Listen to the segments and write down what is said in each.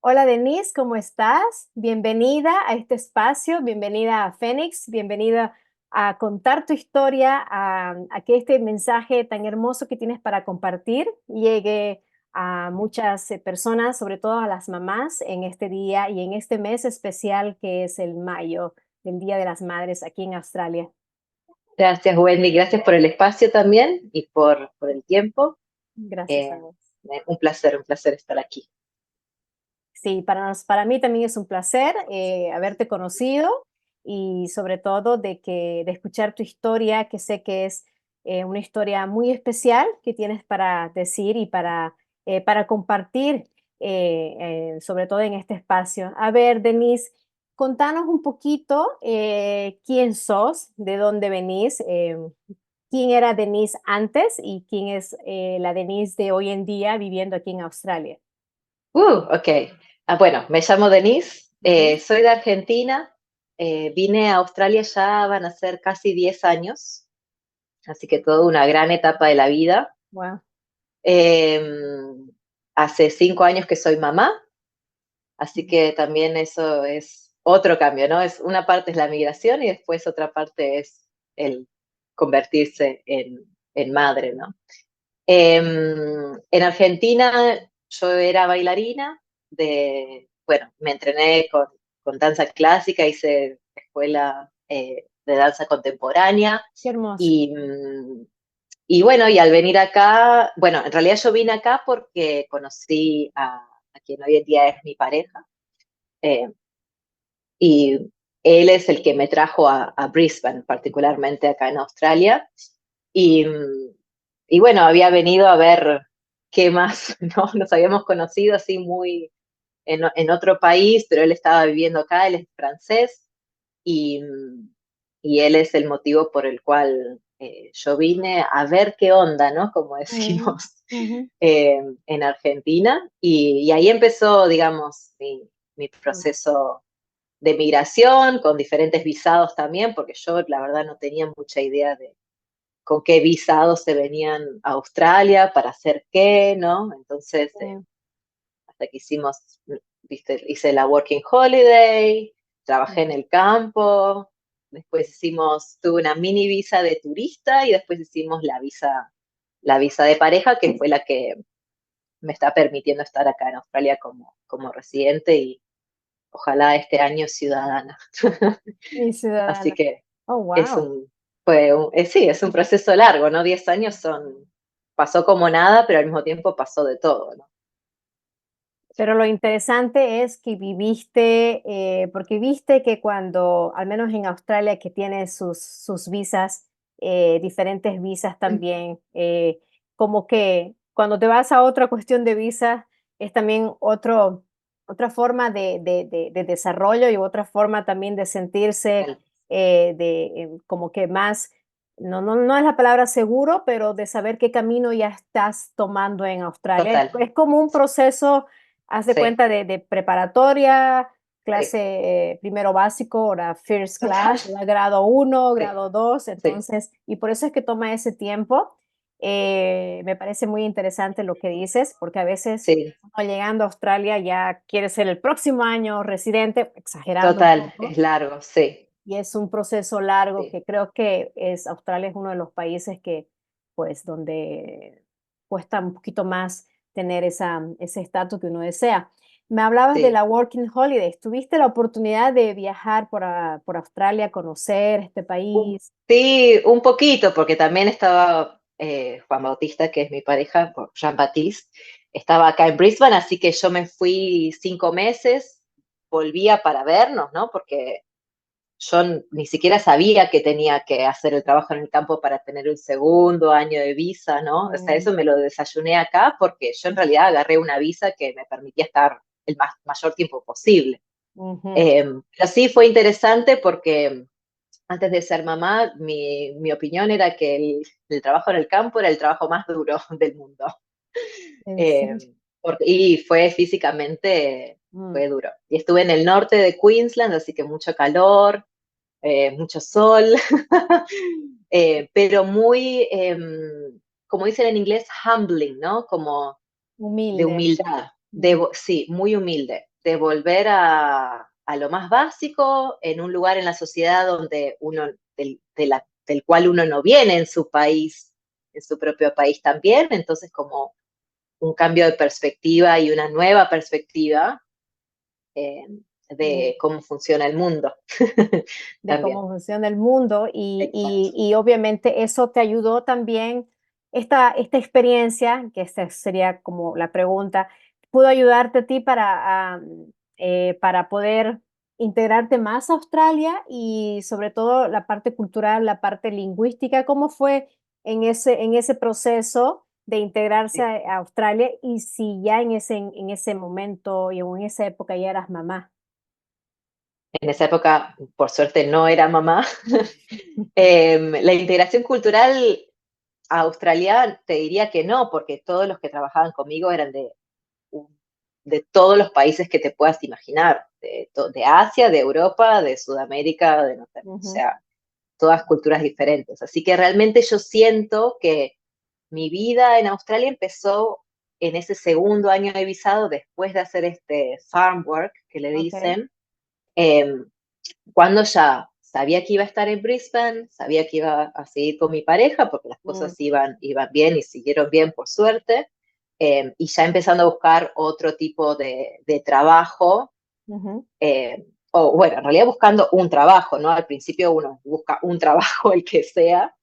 Hola Denise, ¿cómo estás? Bienvenida a este espacio, bienvenida a Fénix, bienvenida a contar tu historia, a que este mensaje tan hermoso que tienes para compartir llegue a muchas personas, sobre todo a las mamás, en este día y en este mes especial que es el mayo, el Día de las Madres aquí en Australia. Gracias, Wendy. Gracias por el espacio también y por el tiempo. Gracias a Eh, vos. un placer estar aquí. Sí, para mí también es un placer haberte conocido y sobre todo de escuchar tu historia, que sé que es una historia muy especial que tienes para decir y para compartir, sobre todo en este espacio. A ver, Denise, contanos un poquito quién sos, de dónde venís, quién era Denise antes y quién es la Denise de hoy en día viviendo aquí en Australia. Ok. Bueno, me llamo Denise, Ujú. soy de Argentina, vine a Australia ya van a ser casi 10 años, así que toda una gran etapa de la vida. Wow. Eh, Hace 5 años que soy mamá, así que también eso es otro cambio, ¿no? Una parte es la migración y después otra parte es el convertirse en madre, ¿no? En Argentina yo era bailarina, bueno, me entrené con danza clásica, hice escuela de danza contemporánea Qué hermoso. y, y bueno, y al venir acá, bueno, en realidad yo vine acá porque conocí a quien hoy en día es mi pareja, eh, y él es el que me trajo a Brisbane, particularmente acá en Australia. Y, y bueno, había venido a ver qué más, ¿no? Nos habíamos conocido así muy en otro país, pero él estaba viviendo acá, él es francés, y, y él es el motivo por el cual yo vine a ver qué onda, ¿no? Como Ujú, decimos ujú, en Argentina, y ahí empezó, digamos, mi mm, proceso de migración, con diferentes visados también, porque yo la verdad no tenía mucha idea de con qué visados se venían a Australia, para hacer qué, ¿no? Entonces, sí, hasta que viste, hice la Working Holiday, trabajé en ujú. el campo, después tuve una mini visa de turista y después hicimos la visa de pareja, que fue la que me está permitiendo estar acá en Australia como residente y ojalá este año ciudadana. Mi Así ciudadana. que Oh, es wow. sí, es un proceso largo, ¿no? 10 años pasó como nada, pero al mismo tiempo pasó de todo, ¿no? Pero lo interesante es que viviste, porque viste que cuando, al menos en Australia, que tiene sus visas, diferentes visas también, como que cuando te vas a otra cuestión de visas, es también otra forma de desarrollo y otra forma también de sentirse como que más, no es la palabra seguro, pero de saber qué camino ya estás tomando en Australia. Total, Es como un proceso. Haz de sí, cuenta de preparatoria, clase, sí, primero básico, ahora first total, class, ¿verdad? Grado uno, sí, grado 2, sí, entonces, y por eso es que toma ese tiempo. Me parece muy interesante lo que dices, porque a veces sí, uno llegando a Australia ya quiere ser el próximo año residente, exagerando un total, es poco, largo, sí, y es un proceso largo sí, que creo que Australia es uno de los países que, pues, donde cuesta un poquito más tener ese estatus que uno desea. Me hablabas de la sí. Working Holiday. ¿Tuviste la oportunidad de viajar por Australia, conocer este país? Sí, un poquito, porque también estaba Juan Bautista, que es mi pareja, Jean Baptiste, estaba acá en Brisbane, así que yo me fui 5 meses, volvía para vernos, ¿no? Porque yo ni siquiera sabía que tenía que hacer el trabajo en el campo para tener un segundo año de visa, ¿no? O sea, Mm, eso me lo desayuné acá porque yo en realidad agarré una visa que me permitía estar el mayor tiempo posible. ujú. Pero sí fue interesante porque antes de ser mamá, mi opinión era que el trabajo en el campo era el trabajo más duro del mundo. ¿En Eh, serio? y fue físicamente, Mm, fue duro. Y estuve en el norte de Queensland, así que mucho calor, mucho sol, pero muy, como dicen en inglés, humbling, ¿no? Como de humilde. humildad, Mm, sí, muy humilde. de volver a lo más básico, en un lugar en la sociedad donde del cual uno no viene en su país, en su propio país también, entonces como un cambio de perspectiva y una nueva perspectiva eh, Mm. de cómo funciona el mundo De también. cómo funciona el mundo Exacto. y obviamente eso te ayudó también, esta experiencia, que esta sería como la pregunta, pudo ayudarte a ti para poder integrarte más a Australia y sobre todo la parte cultural, la parte lingüística. ¿Cómo fue en ese proceso de integrarse Sí. a Australia y si ya en ese momento y en esa época ya eras mamá? En esa época, por suerte, no era mamá. La integración cultural australiana, te diría que no, porque todos los que trabajaban conmigo eran de todos los países que te puedas imaginar, de Asia, de Europa, de Sudamérica, no sé, o Ujú, sea, todas culturas diferentes. Así que realmente yo siento que mi vida en Australia empezó en ese segundo año de visado, después de hacer este farm work, que le okey. dicen, eh, cuando ya sabía que iba a estar en Brisbane, sabía que iba a seguir con mi pareja, porque las Mm, cosas iban bien y siguieron bien, por suerte, y ya empezando a buscar otro tipo de trabajo, ujú. o bueno, en realidad buscando un trabajo, ¿no? Al principio uno busca un trabajo, el que sea,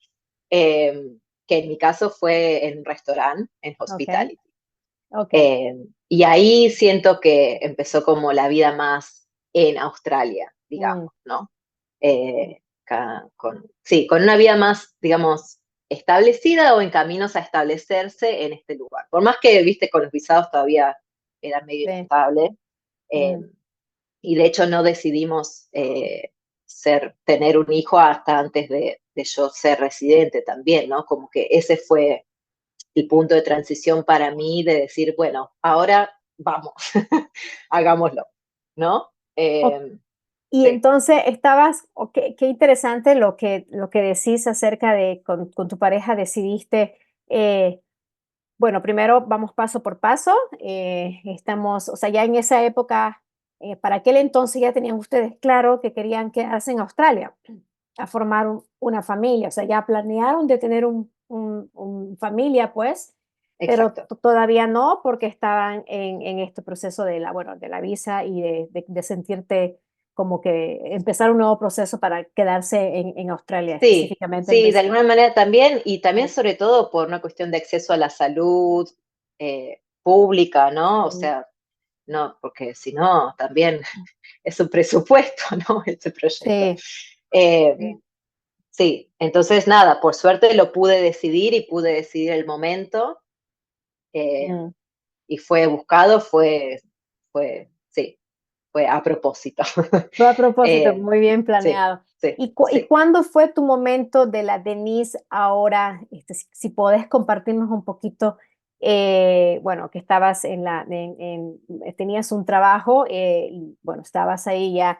eh, que en mi caso fue en un restaurante, en Okey, hospitality. okey. Eh, y ahí siento que empezó como la vida más en Australia, Mm, digamos, ¿no? Sí, con una vida más, digamos, establecida o en caminos a establecerse en este lugar. Por más que, viste, con los visados todavía era medio sí, inestable. eh, mm, y de hecho no decidimos tener un hijo hasta antes de yo ser residente también, ¿no? Como que ese fue el punto de transición para mí de decir, bueno, ahora vamos, hagámoslo, ¿no? o y Sí. entonces estabas qué interesante lo que decís acerca de con tu pareja decidiste, bueno, primero vamos paso por paso, estamos, o sea, ya en esa época, para aquel entonces ya tenían ustedes claro que querían quedarse en Australia, a formar una familia, o sea, ya planearon de tener un familia, pues, pero Exacto. todavía no, porque estaban en este proceso de la, bueno, de la visa y de sentirte como que empezar un nuevo proceso para quedarse en Australia, Sí, específicamente en sí, de Brisbane. alguna manera también, y también Mm, sobre todo por una cuestión de acceso a la salud pública, ¿no? O mm, sea, no, porque si no, también es un presupuesto, ¿no? Este proyecto. sí, Eh, sí, sí, entonces nada, por suerte lo pude decidir y pude decidir el momento, eh, mm. y fue buscado, sí, fue a propósito. Fue a propósito, Eh, muy bien sí, planeado. sí, Y sí. cuándo fue tu momento de la Denise ahora? Si podés compartirnos un poquito, bueno, que estabas tenías un trabajo, y bueno, estabas ahí ya,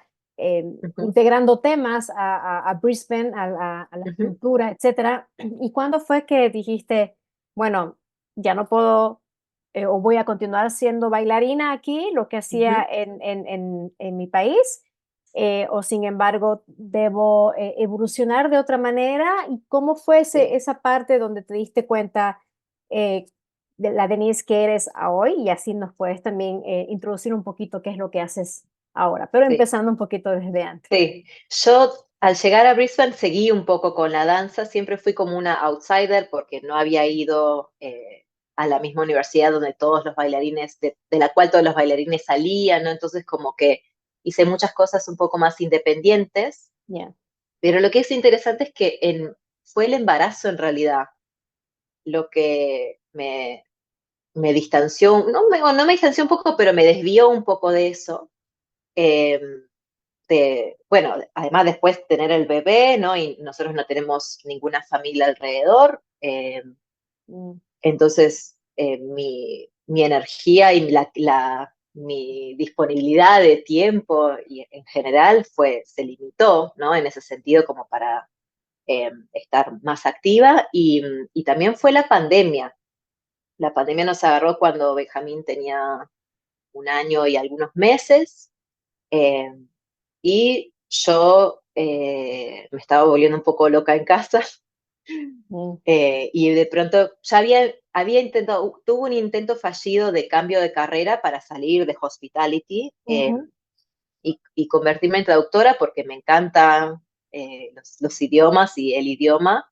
Ujú, integrando temas a Brisbane, a la ujú, cultura, etcétera. ¿Y cuándo fue que dijiste: "Bueno, ya no puedo, o voy a continuar siendo bailarina aquí, lo que hacía ujú, en mi país, o sin embargo debo evolucionar de otra manera". ¿Y cómo fue sí, esa parte donde te diste cuenta eh, de la Denise que eres a hoy? Y así nos puedes también introducir un poquito qué es lo que haces ahora, pero sí. empezando un poquito desde antes. Sí, yo al llegar a Brisbane seguí un poco con la danza, siempre fui como una outsider porque no había ido a la misma universidad donde todos los bailarines, de la cual todos los bailarines salían, ¿no? Entonces como que hice muchas cosas un poco más independientes, Ya. pero lo que es interesante es que fue el embarazo en realidad lo que me distanció, no me distanció un poco, pero me desvió un poco de eso. Eh, bueno, además después tener el bebé, ¿no? Y nosotros no tenemos ninguna familia alrededor, Mm, entonces mi energía y mi disponibilidad de tiempo y en general se limitó, ¿no? En ese sentido como para estar más activa y también fue la pandemia. La pandemia nos agarró cuando Benjamín tenía un año y algunos meses. eh, y yo me estaba volviendo un poco loca en casa. Mm, Y de pronto ya había intentado, tuve un intento fallido de cambio de carrera para salir de hospitality, ujú, y convertirme en traductora porque me encantan los idiomas y el idioma.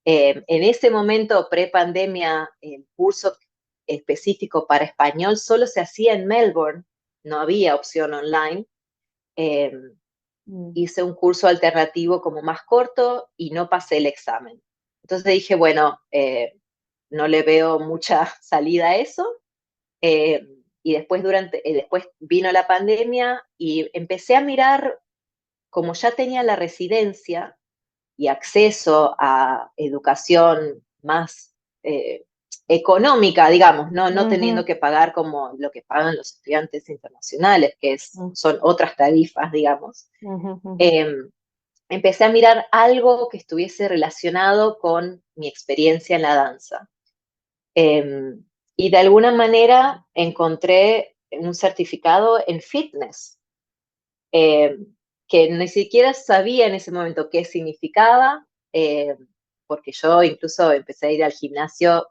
En ese momento, pre-pandemia, el curso específico para español solo se hacía en Melbourne, no había opción online. Eh, mm, Hice un curso alternativo como más corto y no pasé el examen. Entonces dije, bueno, no le veo mucha salida a eso. Eh, y después vino la pandemia y empecé a mirar, como ya tenía la residencia y acceso a educación más económica, digamos, no teniendo ujú, que pagar como lo que pagan los estudiantes internacionales, mm, son otras tarifas, digamos. ujú, ujú, Eh, Empecé a mirar algo que estuviese relacionado con mi experiencia en la danza. Eh, y de alguna manera encontré un certificado en fitness, eh, que ni siquiera sabía en ese momento qué significaba, porque yo incluso empecé a ir al gimnasio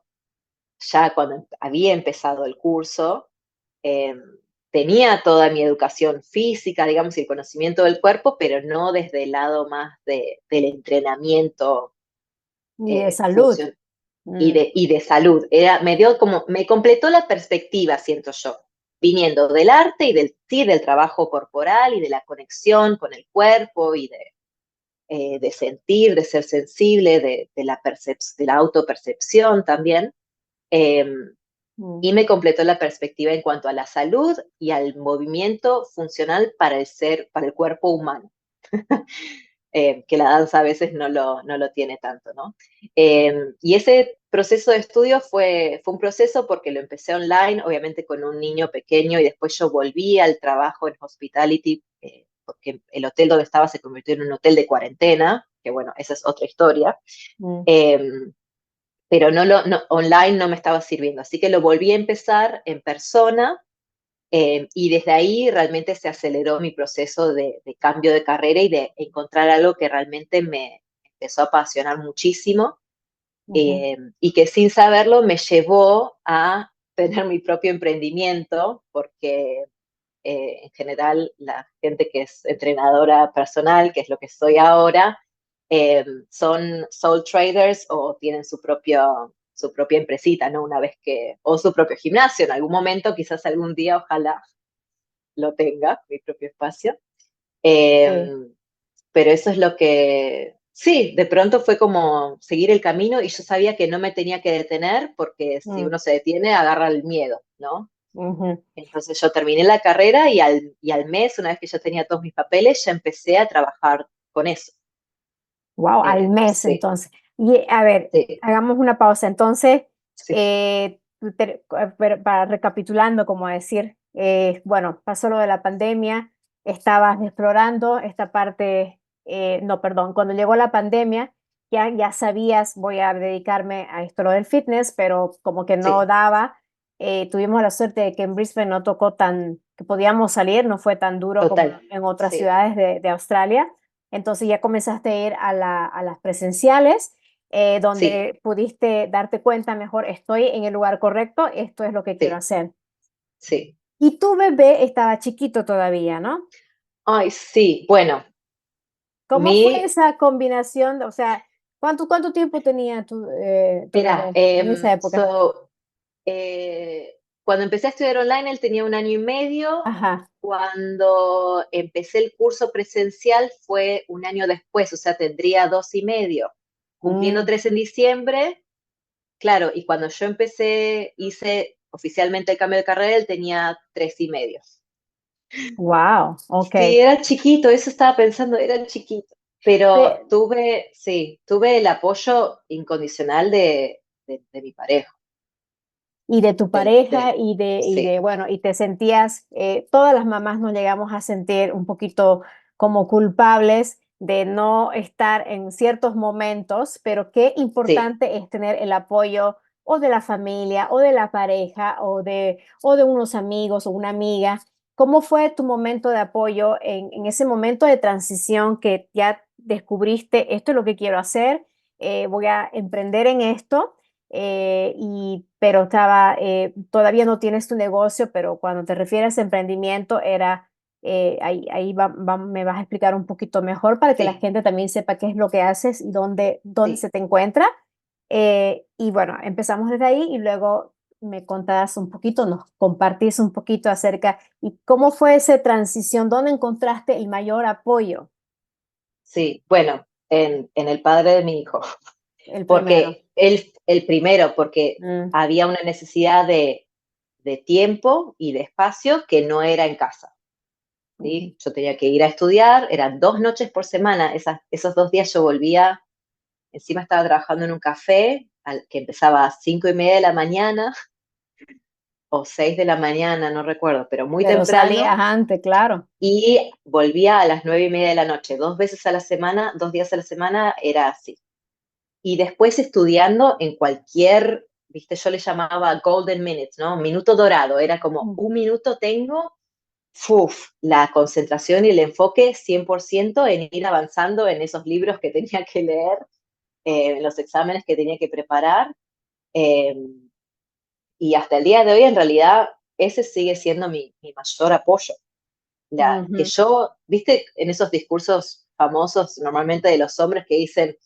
ya cuando había empezado el curso. eh, Tenía toda mi educación física, digamos, y el conocimiento del cuerpo, pero no desde el lado más del entrenamiento y de salud. funcional Mm, y de salud. Me completó la perspectiva, siento yo, viniendo del arte y sí, del trabajo corporal y de la conexión con el cuerpo y de sentir, de ser sensible, de la autopercepción también. Eh, mm, y me completó la perspectiva en cuanto a la salud y al movimiento funcional para el cuerpo humano. Que la danza a veces no lo tiene tanto, ¿no? Y ese proceso de estudio fue un proceso porque lo empecé online, obviamente con un niño pequeño, y después yo volví al trabajo en hospitality, porque el hotel donde estaba se convirtió en un hotel de cuarentena, que bueno, esa es otra historia. mm, Eh, pero online no me estaba sirviendo, así que lo volví a empezar en persona. Y desde ahí realmente se aceleró mi proceso de cambio de carrera y de encontrar algo que realmente me empezó a apasionar muchísimo, ujú. y que sin saberlo me llevó a tener mi propio emprendimiento, porque en general la gente que es entrenadora personal, que es lo que soy ahora, son sole traders o tienen su propia empresita, ¿no? O su propio gimnasio, en algún momento, quizás algún día, ojalá lo tenga, mi propio espacio. Eh, Sí, pero eso es lo que, sí, de pronto fue como seguir el camino y yo sabía que no me tenía que detener porque si mm, uno se detiene, agarra el miedo, ¿no? ujú. Entonces yo terminé la carrera y al mes, una vez que yo tenía todos mis papeles, ya empecé a trabajar con eso. Wow, al mes Sí, entonces. Y a ver, sí, hagamos una pausa. Entonces, sí, pero para recapitulando, como decir, bueno, pasó lo de la pandemia, estabas explorando esta parte, no, perdón, cuando llegó la pandemia, ya sabías, voy a dedicarme a esto, lo del fitness, pero como que no sí, daba. Tuvimos la suerte de que en Brisbane no tocó que podíamos salir, no fue tan duro como total, en otras sí, ciudades de Australia. Entonces ya comenzaste a ir a las presenciales, sí, donde pudiste darte cuenta mejor, estoy en el lugar correcto, esto es lo que quiero sí, hacer. sí. Y tu bebé estaba chiquito todavía, ¿no? Ay, sí, bueno, ¿Cómo fue mi, esa combinación? O sea, ¿cuánto tiempo tenía tu era, bebé en esa época? cuando empecé a estudiar online, él tenía un año y medio. Ajá. Cuando empecé el curso presencial fue un año después, o sea, tendría 2 y medio, cumpliendo Mm, 3 en diciembre, claro, y cuando yo empecé, hice oficialmente el cambio de carrera, él tenía 3 y medio. wow, ok. Sí, era chiquito, eso estaba pensando, era chiquito, pero Pe- tuve el apoyo incondicional de mi pareja, y de tu del- pareja de, y de, sí, bueno, y te sentías, todas las mamás nos llegamos a sentir un poquito como culpables de no estar en ciertos momentos, pero qué sí, importante es tener el apoyo o de la familia, o de la pareja, o de unos amigos o una amiga. ¿Cómo fue tu momento de apoyo en ese momento de transición que ya descubriste, esto es lo que quiero hacer, voy a emprender en esto, pero todavía no tienes tu negocio, pero cuando te refieres a emprendimiento era, me vas a explicar un poquito mejor para que la Sí, gente también sepa qué es lo que haces y dónde sí, se te encuentra. Y bueno, empezamos desde ahí y luego me contabas un poquito, nos compartís un poquito acerca y cómo fue esa transición, dónde encontraste el mayor apoyo, sí. Bueno, en el padre de mi hijo, el primero. porque el primero, porque Mm, había una necesidad de tiempo y de espacio que no era en casa, ujú, ¿sí? Yo tenía que ir a estudiar, eran 2 noches por semana, esos 2 días yo volvía, encima estaba trabajando en un café que empezaba a 5:30 de la mañana o 6 de la mañana, no recuerdo, pero muy pero salías temprano, antes, claro. y volvía a las 9:30 de la noche, 2 veces a la semana, 2 días a la semana, era así. Y después estudiando en cualquier, viste, yo le llamaba golden minutes, ¿no? Minuto dorado, era como Mm, 1 minuto tengo, la concentración y el enfoque 100% en ir avanzando en esos libros que tenía que leer, en los exámenes que tenía que preparar. eh, y hasta el día de hoy, en realidad, ese sigue siendo mi mayor apoyo. Que ujú, yo, viste, en esos discursos famosos normalmente de los hombres que dicen,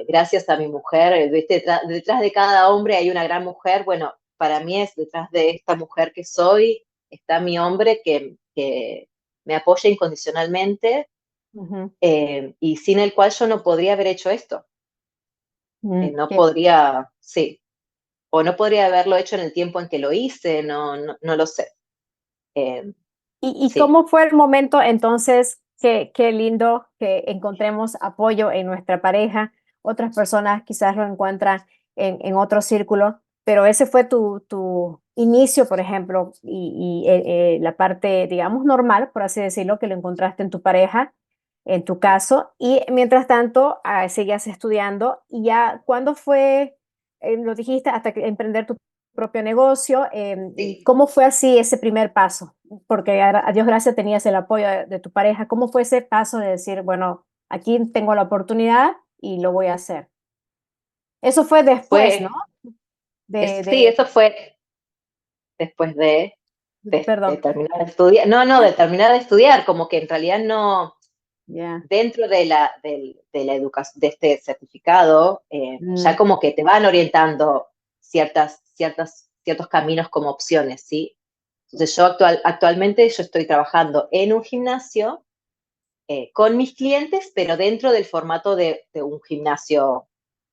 gracias a mi mujer, ¿viste? Detrás de cada hombre hay una gran mujer. Bueno, para mí es detrás de esta mujer que soy, está mi hombre que me apoya incondicionalmente, ujú, y sin el cual yo no podría haber hecho esto. No qué podría, sí, o no podría haberlo hecho en el tiempo en que lo hice, no, no, no lo sé. Eh, ¿Y sí, cómo fue el momento entonces? Qué lindo que encontremos apoyo en nuestra pareja. Otras personas quizás lo encuentran en otro círculo, pero ese fue tu inicio, por ejemplo, la parte, digamos, normal, por así decirlo, que lo encontraste en tu pareja, en tu caso. Y mientras tanto, seguías estudiando. ¿Y ya cuándo fue, lo dijiste, hasta que emprender tu propio negocio? ¿Y sí. cómo fue así ese primer paso? Porque a Dios gracias tenías el apoyo de tu pareja. ¿Cómo fue ese paso de decir, bueno, aquí tengo la oportunidad y lo voy a hacer? Eso fue después, ¿no? Fue, De, sí, de, eso fue después de perdón. terminar de estudiar, no, no, de terminar de estudiar, como que en realidad no, Ya. dentro de la educación, de este certificado, ya Mm, como que te van orientando ciertos caminos como opciones, ¿sí? Entonces yo actualmente yo estoy trabajando en un gimnasio, con mis clientes, pero dentro del formato de un gimnasio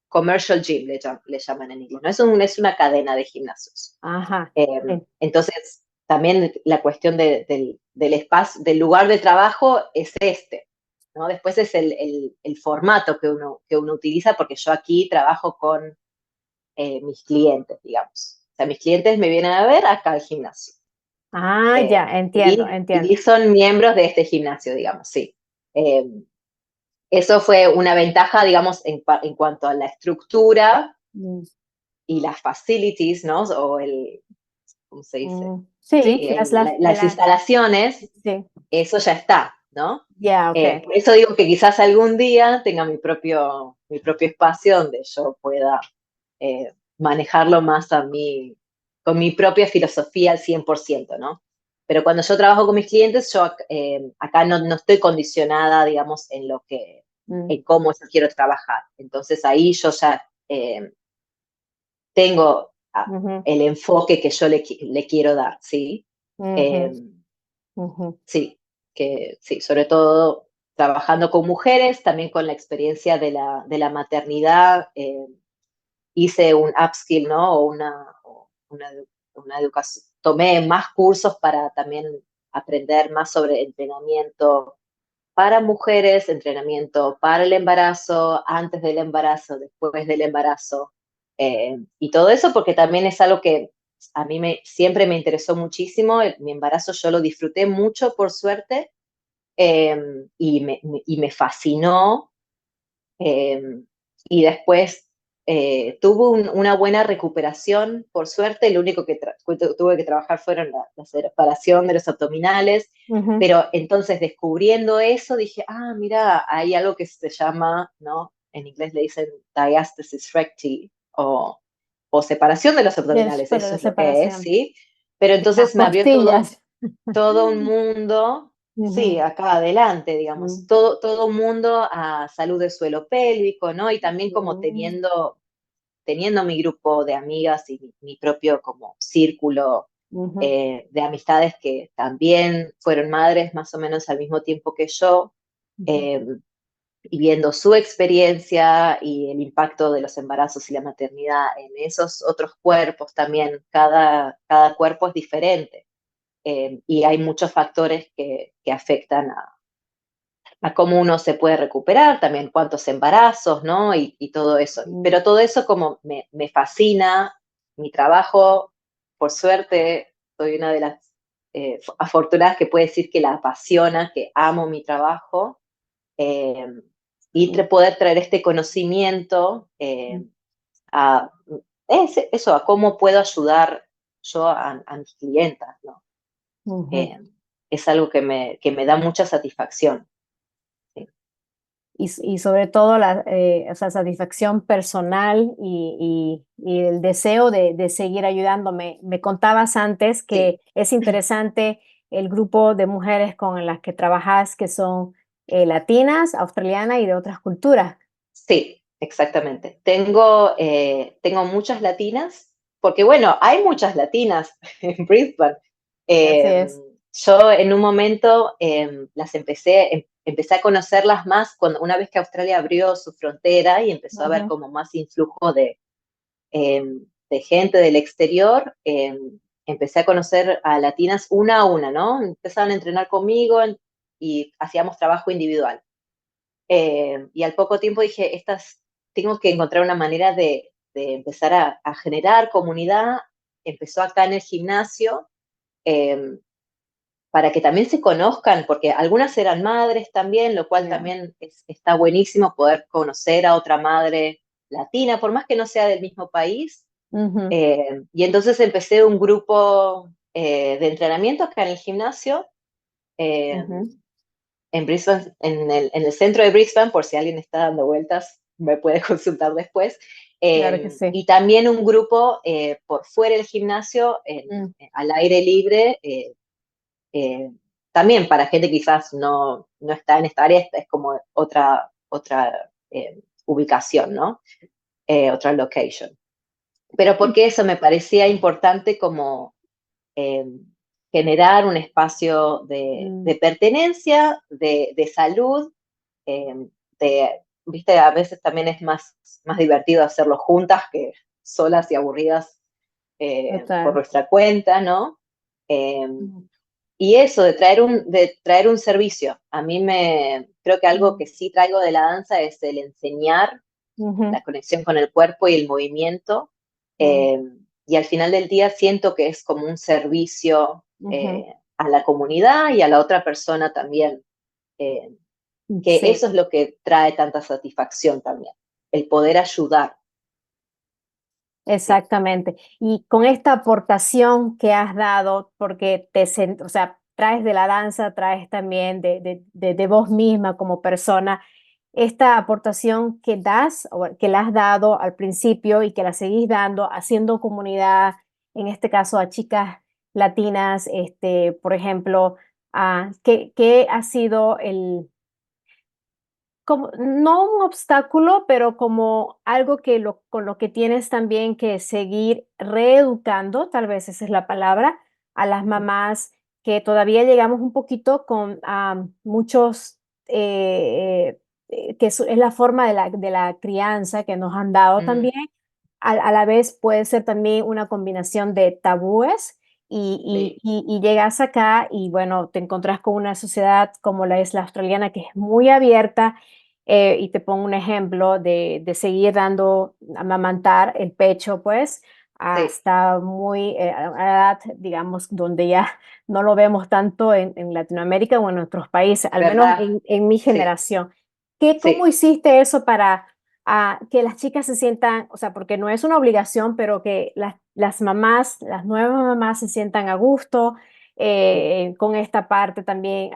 commercial gym, le llaman en inglés, ¿no? Es una cadena de gimnasios. ajá. Sí. Entonces, también la cuestión del espacio, del lugar de trabajo es este, ¿no? Después es el formato que uno utiliza, porque yo aquí trabajo con mis clientes, digamos. O sea, mis clientes me vienen a ver acá al gimnasio. Ah, eh, ya, entiendo, y entiendo. son miembros de este gimnasio, digamos, sí. Eh, Eso fue una ventaja, digamos, en cuanto a la estructura Mm, y las facilities, ¿no? O ¿cómo se dice? sí, Sí, las instalaciones, sí, eso ya está, ¿no? ya, ok. Por eso digo que quizás algún día tenga mi propio espacio donde yo pueda manejarlo más con mi propia filosofía al 100%, ¿no? Pero cuando yo trabajo con mis clientes, yo acá no estoy condicionada, digamos, Mm, en cómo yo quiero trabajar. Entonces ahí yo ya tengo ujú, el enfoque que yo le quiero dar, ¿sí? ujú, Eh, ujú, sí, que sí, sobre todo trabajando con mujeres, también con la experiencia de la maternidad, hice un upskill, ¿no? Una educación, tomé más cursos para también aprender más sobre entrenamiento para mujeres, entrenamiento para el embarazo, antes del embarazo, después del embarazo, y todo eso porque también es algo que a mí siempre me interesó muchísimo. Mi embarazo yo lo disfruté mucho, por suerte, y me fascinó. Y después, tuvo una buena recuperación, por suerte. Lo único que tuve que trabajar fueron la separación de los abdominales, Ujú, pero entonces descubriendo eso dije, mira, hay algo que se llama, ¿no? En inglés le dicen diastasis recti o separación de los abdominales, para eso la es lo que es, separación. ¿sí? Pero En las entonces me abrió costillas. todo un mundo, sí, Ujú, acá adelante, digamos, mm, todo un mundo a salud del suelo pélvico, ¿no? Y también como mm, teniendo mi grupo de amigas y mi propio como círculo ujú, de amistades que también fueron madres más o menos al mismo tiempo que yo, ujú, eh, y viendo su experiencia y el impacto de los embarazos y la maternidad en esos otros cuerpos también, cada cuerpo es diferente. Y hay muchos factores que afectan a cómo uno se puede recuperar, también cuántos embarazos, ¿no? Y todo eso. mm, Pero todo eso como me fascina, mi trabajo, por suerte, soy una de las afortunadas que puede decir que la apasiona, que amo mi trabajo, eh, y mm, poder traer este conocimiento a, eso, a cómo puedo ayudar yo a mis clientas, ¿no? ujú. Eh, es algo que me da mucha satisfacción. Sí. Y sobre todo la o sea, satisfacción personal y el deseo de seguir ayudando. Me contabas antes Sí. que es interesante el grupo de mujeres con las que trabajas, que son latinas, australianas y de otras culturas. Sí, exactamente. Tengo muchas latinas, porque bueno, hay muchas latinas en Brisbane. Así Eh, es. yo en un momento empecé a conocerlas más una vez que Australia abrió su frontera y empezó a haber Ujú, como más influjo eh, de gente del exterior. Empecé a conocer a latinas una a una, ¿no? Empezaron a entrenar conmigo y hacíamos trabajo individual. Y al poco tiempo dije, tengo que encontrar una manera de empezar a generar comunidad. Empezó acá en el gimnasio, eh, para que también se conozcan, porque algunas eran madres también, lo cual ya. también está buenísimo poder conocer a otra madre latina, por más que no sea del mismo país. Ujú, Y entonces empecé un grupo de entrenamiento acá en el gimnasio. eh, ujú. en Brisbane, en el centro de Brisbane, por si alguien está dando vueltas, me puede consultar después. Claro que sí. Y también un grupo por fuera del gimnasio, Mm, al aire libre, eh, también para gente que quizás no está en esta área, esta es como otra ubicación, ¿no? Otra location. Pero y- porque eso me parecía importante como eh, generar un espacio de mm, pertenencia, de salud, eh, viste, a veces también es más divertido hacerlo juntas que solas y aburridas por total. nuestra cuenta, ¿no? Eh, Mm, y eso, de traer un servicio. Creo que algo mm, que sí traigo de la danza es el enseñar ujú, la conexión con el cuerpo y el movimiento. mm, eh, y al final del día siento que es como un servicio ujú. a la comunidad y a la otra persona también. eh, que Sí. eso es lo que trae tanta satisfacción también, el poder ayudar. Sí, Exactamente. Y con esta aportación que has dado, porque o sea, traes de la danza, traes también de vos misma como persona, esta aportación que das o que la has dado al principio y que la seguís dando, haciendo comunidad, en este caso a chicas latinas, por ejemplo, ¿qué ha sido como, no un obstáculo, pero como algo con lo que tienes también que seguir reeducando, tal vez esa es la palabra, a las mamás que todavía llegamos un poquito con muchos, que es la forma de la crianza que nos han dado mm, también. A la vez puede ser también una combinación de tabúes sí, y llegas acá y bueno, te encontrás con una sociedad como la es la australiana, que es muy abierta, y te pongo un ejemplo de seguir dando, amamantar el pecho, pues, sí, hasta muy a una edad, digamos, donde ya no lo vemos tanto en Latinoamérica o en nuestros países, al menos ¿verdad? en mi Sí, generación. ¿Cómo sí. hiciste eso para a que las chicas se sientan, o sea, porque no es una obligación, pero que las mamás, las nuevas mamás se sientan a gusto con esta parte también,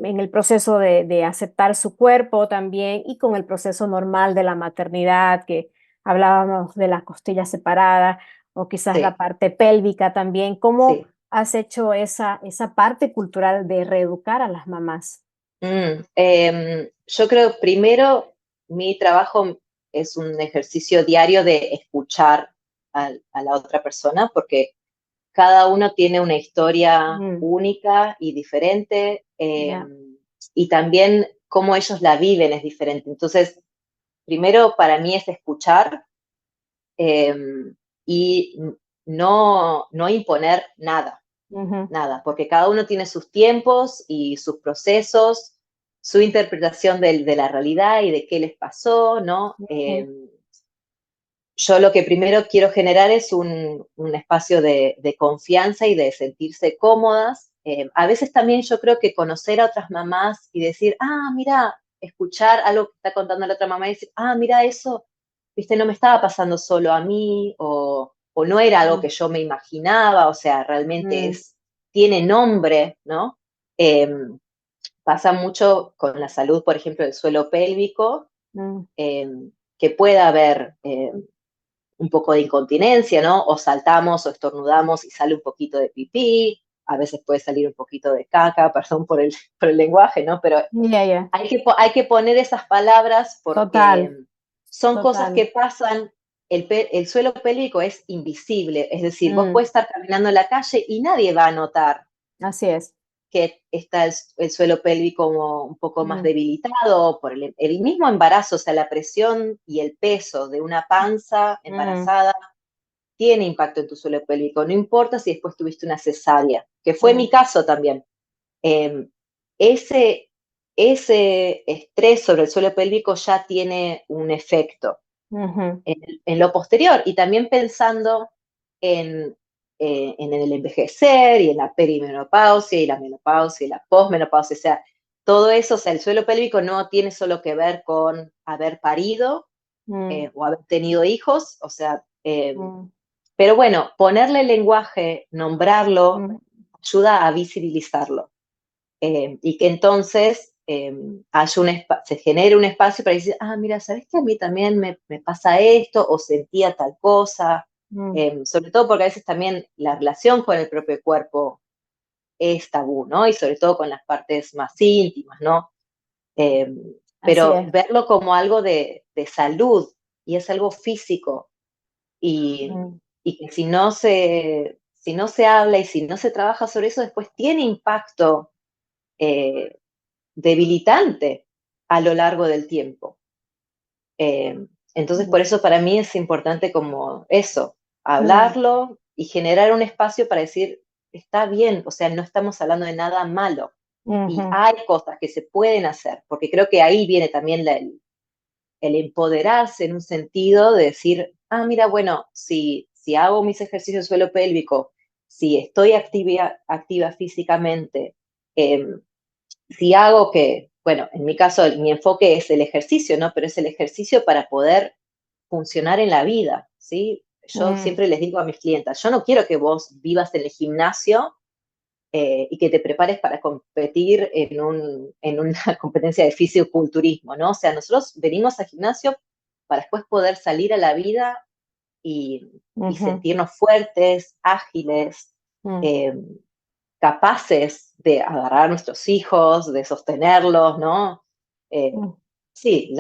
en el proceso de aceptar su cuerpo también y con el proceso normal de la maternidad, que hablábamos de las costillas separadas o quizás la Sí, parte pélvica también. ¿Cómo sí. has hecho esa parte cultural de reeducar a las mamás? Yo creo, primero, mi trabajo es un ejercicio diario de escuchar a la otra persona, porque cada uno tiene una historia Mm, única y diferente, ya. y también cómo ellos la viven es diferente. Entonces, primero para mí es escuchar, eh, y no imponer nada, Ujú, nada, porque cada uno tiene sus tiempos y sus procesos, su interpretación de la realidad y de qué les pasó, ¿no? ujú, Yo lo que primero quiero generar es un espacio de confianza y de sentirse cómodas. A veces también yo creo que conocer a otras mamás y decir, ah, mira, escuchar algo que está contando la otra mamá y decir, ah, mira, eso, viste, no me estaba pasando solo a mí, o no era algo mm, que yo me imaginaba, o sea, realmente mm, es, tiene nombre, ¿no? Eh, Pasa mucho con la salud, por ejemplo, del suelo pélvico, mm, eh, que puede haber un poco de incontinencia, ¿no? O saltamos o estornudamos y sale un poquito de pipí, a veces puede salir un poquito de caca, perdón por el lenguaje, ¿no? Pero ya, ya. hay que poner esas palabras Total, porque son cosas total. que pasan. El suelo pélvico es invisible, es decir, vos Mm, puedes estar caminando en la calle y nadie va a notar así es. que está el suelo pélvico como un poco más Mm, debilitado por el mismo embarazo, o sea, la presión y el peso de una panza mm, embarazada tiene impacto en tu suelo pélvico, no importa si después tuviste una cesárea, que fue mm, mi caso también. Eh, ese, ese estrés sobre el suelo pélvico ya tiene un efecto ujú, en lo posterior, y también pensando en, en el envejecer y en la perimenopausia y la menopausia y la posmenopausia, o sea, todo eso, o sea, el suelo pélvico no tiene solo que ver con haber parido mm, o haber tenido hijos, o sea, mm, pero bueno, ponerle lenguaje, nombrarlo, mm, ayuda a visibilizarlo. Y que entonces haya se genere un espacio para decir, ah, mira, ¿sabes que a mí también me pasa esto o sentía tal cosa? mm, Sobre todo porque a veces también la relación con el propio cuerpo es tabú, ¿no? Y sobre todo con las partes más íntimas, ¿no? Eh, así pero es. verlo como algo de salud, y es algo físico, y, Mm, y que si no se habla y si no se trabaja sobre eso, después tiene impacto eh, debilitante a lo largo del tiempo. Entonces, por mm, eso para mí es importante como eso, mm, hablarlo y generar un espacio para decir, está bien, o sea, no estamos hablando de nada malo y ujú, hay cosas que se pueden hacer, porque creo que ahí viene también el empoderarse en un sentido de decir, ah, mira, bueno, si hago mis ejercicios de suelo pélvico, si estoy activa físicamente, eh, si hago que, bueno, en mi caso mi enfoque es el ejercicio, ¿no? Pero es el ejercicio para poder funcionar en la vida, ¿sí? Yo mm, siempre les digo a mis clientas, yo no quiero que vos vivas en el gimnasio y que te prepares para competir en una competencia de fisiculturismo, ¿no? O sea, nosotros venimos al gimnasio para después poder salir a la vida y ujú, sentirnos fuertes, ágiles, mm, eh, capaces de agarrar a nuestros hijos, de sostenerlos, ¿no? Eh, mm. sí,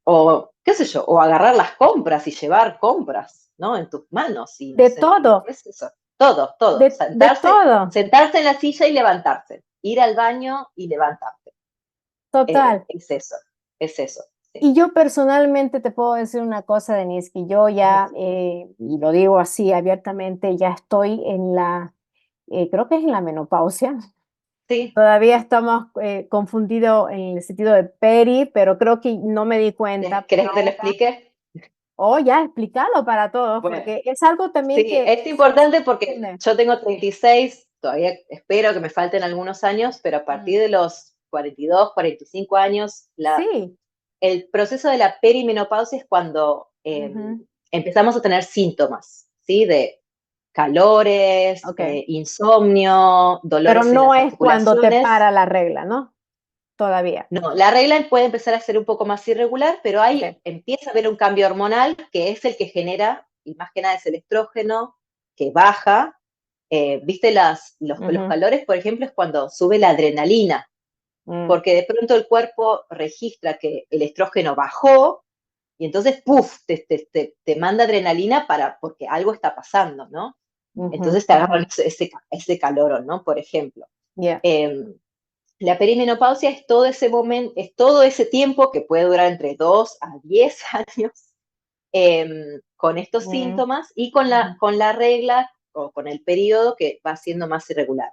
o qué sé yo, o agarrar las compras y llevar compras, ¿no? En tus manos y no De sentir, todo, ¿qué es eso? Todo, todo. de todo, Sentarse en la silla y levantarse. Ir al baño y levantarte. total. Es eso, es eso. Sí. Y yo personalmente te puedo decir una cosa, Denise, que yo ya, y lo digo así abiertamente, ya estoy creo que es en la menopausia. Sí. Todavía estamos confundidos en el sentido de peri, pero creo que no me di cuenta. ¿Querés que te lo explique? Oh, ya, explícalo para todos, Bueno, porque es algo también sí, que es se importante porque confunde. yo tengo 36, todavía espero que me falten algunos años, pero a Mm. partir de los 42, 45 años, Sí, el proceso de la perimenopausia es cuando Ujú. empezamos a tener síntomas, ¿sí? De calores, Ok. insomnio, Pero dolores en no las es cuando te articulaciones. para la regla, ¿no? Todavía. No, la regla puede empezar a ser un poco más irregular, pero ahí Ok. empieza a haber un cambio hormonal que es el que genera, y más que nada es el estrógeno, que baja. ¿Viste los Ujú. calores, por ejemplo, es cuando sube la adrenalina, Mm, porque de pronto el cuerpo registra que el estrógeno bajó y entonces, ¡puf!, te manda adrenalina porque algo está pasando, ¿no? ujú, Entonces te ujú. agarran ese calor, ¿no? Por ejemplo. Yeah. Eh, la perimenopausia es todo ese momento, es todo ese tiempo que puede durar entre 2 a 10 años con estos Mm, síntomas y ujú, con la regla o con el periodo que va siendo más irregular.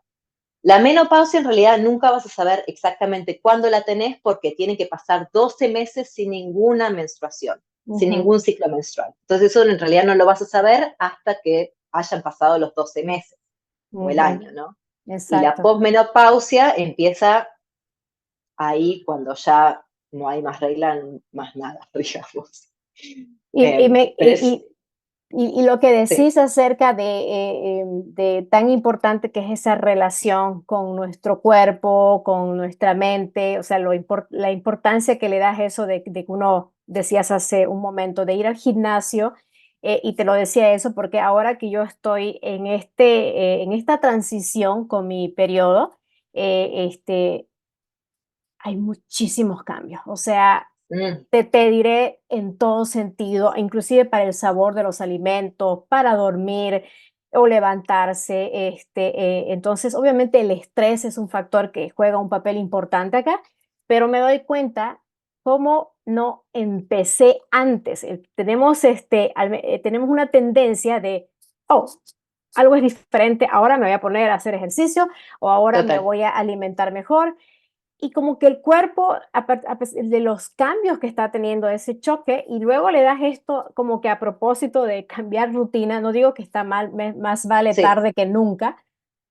La menopausia en realidad nunca vas a saber exactamente cuándo la tenés porque tiene que pasar 12 meses sin ninguna menstruación, sin ujú, ningún ciclo menstrual. Entonces eso en realidad no lo vas a saber hasta que hayan pasado los 12 meses o el ujú. año, ¿no? Y la Exacto. posmenopausia empieza ahí cuando ya no hay más regla, más nada, digamos. Y, y, me, Pero es, y lo que sí, decís acerca de tan importante que es esa relación con nuestro cuerpo, con nuestra mente, o sea, la importancia que le das eso de que uno, decías hace un momento, de ir al gimnasio, y te lo decía eso porque ahora que yo estoy en esta transición con mi periodo, hay muchísimos cambios. O sea, mm, te diré en todo sentido, inclusive para el sabor de los alimentos, para dormir o levantarse. Entonces, obviamente el estrés es un factor que juega un papel importante acá, pero me doy cuenta cómo no empecé antes. Tenemos una tendencia de, oh, algo es diferente, ahora me voy a poner a hacer ejercicio o ahora me total. voy a alimentar mejor y como que el cuerpo, de los cambios que está teniendo ese choque, y luego le das esto como que a propósito de cambiar rutina, no digo que está mal, más vale Sí, tarde que nunca,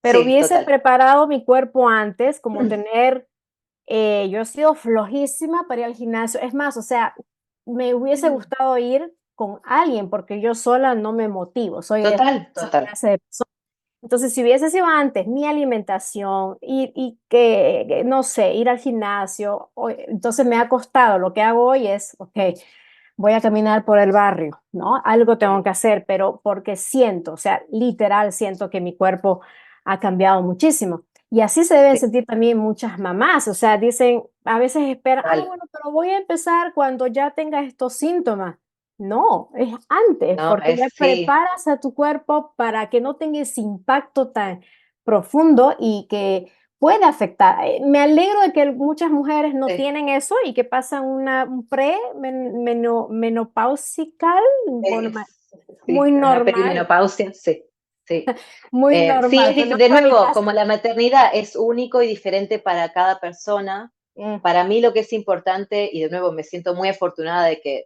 pero sí, hubiese total. preparado mi cuerpo antes, como tener, yo he sido flojísima para ir al gimnasio, es más, o sea, me hubiese gustado ir con alguien porque yo sola no me motivo, soy de Total, esa total. clase de persona. Entonces, si hubiese sido antes mi alimentación y que, no sé, ir al gimnasio, entonces me ha costado. Lo que hago hoy es, ok, voy a caminar por el barrio, ¿no? Algo tengo que hacer, pero porque siento, o sea, literal siento que mi cuerpo ha cambiado muchísimo. Y así se deben Sí, sentir también muchas mamás, o sea, dicen, a veces esperan, ah, total. bueno, pero voy a empezar cuando ya tenga estos síntomas. No, es antes, No, porque ya sí, preparas a tu cuerpo para que no tenga ese impacto tan profundo y que puede afectar. Me alegro de que muchas mujeres no sí. tienen eso y que pasan un menopáusical, bueno, muy Sí, una normal, perimenopausia, sí, sí. muy Sí, normal, pero no de fue mi nuevo, caso. como la maternidad es único y diferente para cada persona, Mm, para mí lo que es importante, y de nuevo me siento muy afortunada de que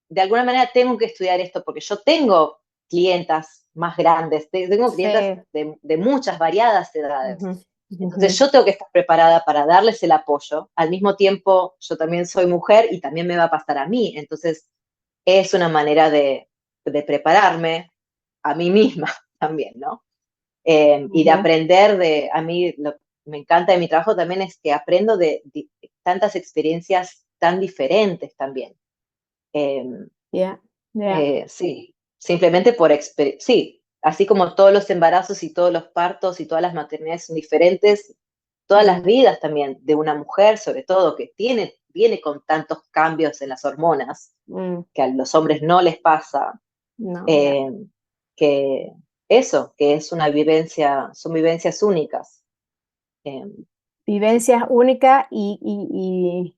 de alguna manera tengo que estudiar esto porque yo tengo clientas más grandes, tengo clientas sí. de muchas variadas edades. Ujú, ujú, Entonces yo tengo que estar preparada para darles el apoyo. Al mismo tiempo, yo también soy mujer y también me va a pasar a mí. Entonces es una manera de prepararme a mí misma también, ¿no? Y de ujú. aprender a mí, me encanta de mi trabajo también es que aprendo de tantas experiencias tan diferentes también. Eh, Yeah, yeah. sí, simplemente sí, así como todos los embarazos y todos los partos y todas las maternidades son diferentes, todas las Mm, vidas también de una mujer, sobre todo, que viene con tantos cambios en las hormonas, mm, que a los hombres no les pasa, no, yeah. eh, que eso, que es una vivencia, son vivencias únicas. Eh, Vivencias únicas y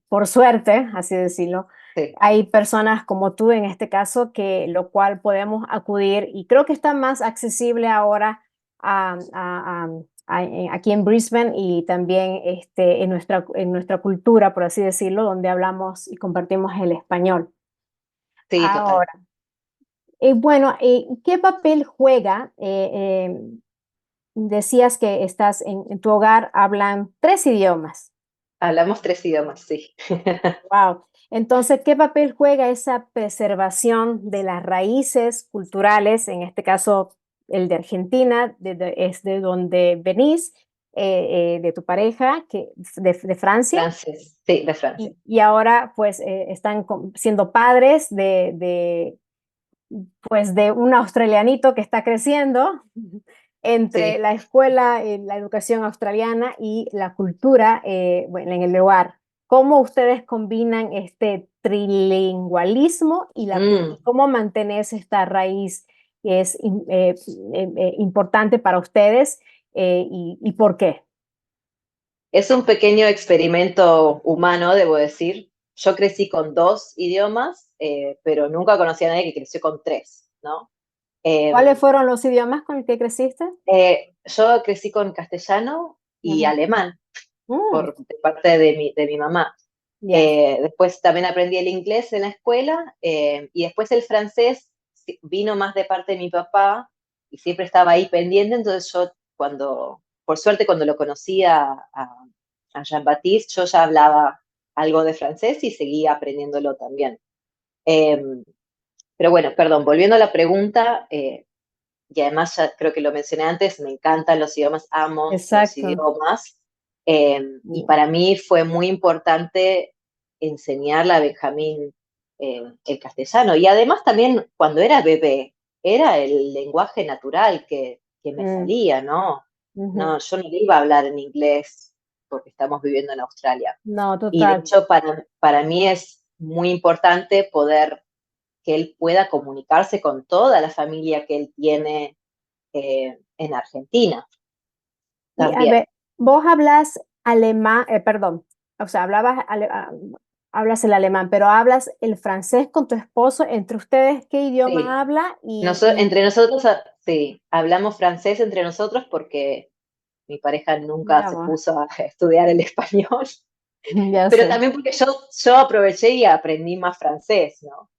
por suerte, así decirlo, sí, hay personas como tú en este caso que lo cual podemos acudir y creo que está más accesible ahora aquí en Brisbane y también en nuestra cultura, por así decirlo, donde hablamos y compartimos el español. sí, total. Ahora, bueno, ¿qué papel juega? Decías que estás en tu hogar, hablan 3 idiomas. hablamos 3 idiomas, sí. Wow. Entonces, ¿qué papel juega esa preservación de las raíces culturales? En este caso, el de Argentina, es de donde venís, de tu pareja, de Francia, Francés, sí, de Francia. y ahora pues están siendo padres pues de un australianito que está creciendo entre Sí. la escuela, la educación australiana y la cultura bueno, en el lugar. ¿Cómo ustedes combinan este trilingualismo y Mm. cómo mantenés esta raíz que es importante para ustedes y por qué? Es un pequeño experimento humano, debo decir. Yo crecí con 2 idiomas, pero nunca conocí a nadie que creció con 3, ¿no? ¿Cuáles Em, fueron los idiomas con los que creciste? yo crecí con castellano y Ujú. alemán Mm, de parte de mi mamá. ya. Después también aprendí el inglés en la escuela y después el francés vino más de parte de mi papá y siempre estaba ahí pendiente, entonces yo por suerte cuando lo conocí a Jean-Baptiste, yo ya hablaba algo de francés y seguía aprendiéndolo también. Eh, pero bueno, perdón, volviendo a la pregunta, y además ya creo que lo mencioné antes, me encantan los idiomas, amo los Exacto. idiomas, y Mm, para mí fue muy importante enseñarle a Benjamín el castellano. Y además también cuando era bebé, era el lenguaje natural que me mm, salía, ¿no? ujú. No, yo no le iba a hablar en inglés porque estamos viviendo en Australia. No, Y de total. hecho para mí es muy importante poder que él pueda comunicarse con toda la familia que él tiene en Argentina Y a también. ver, vos hablas alemán, perdón, o sea, hablas el alemán, pero hablas el francés con tu esposo. Entre ustedes, ¿qué idioma Sí, habla? Y entre nosotros, sí, hablamos francés entre nosotros porque mi pareja nunca mira se vos, puso a estudiar el español, ya pero sé. también porque yo aproveché y aprendí más francés, ¿no?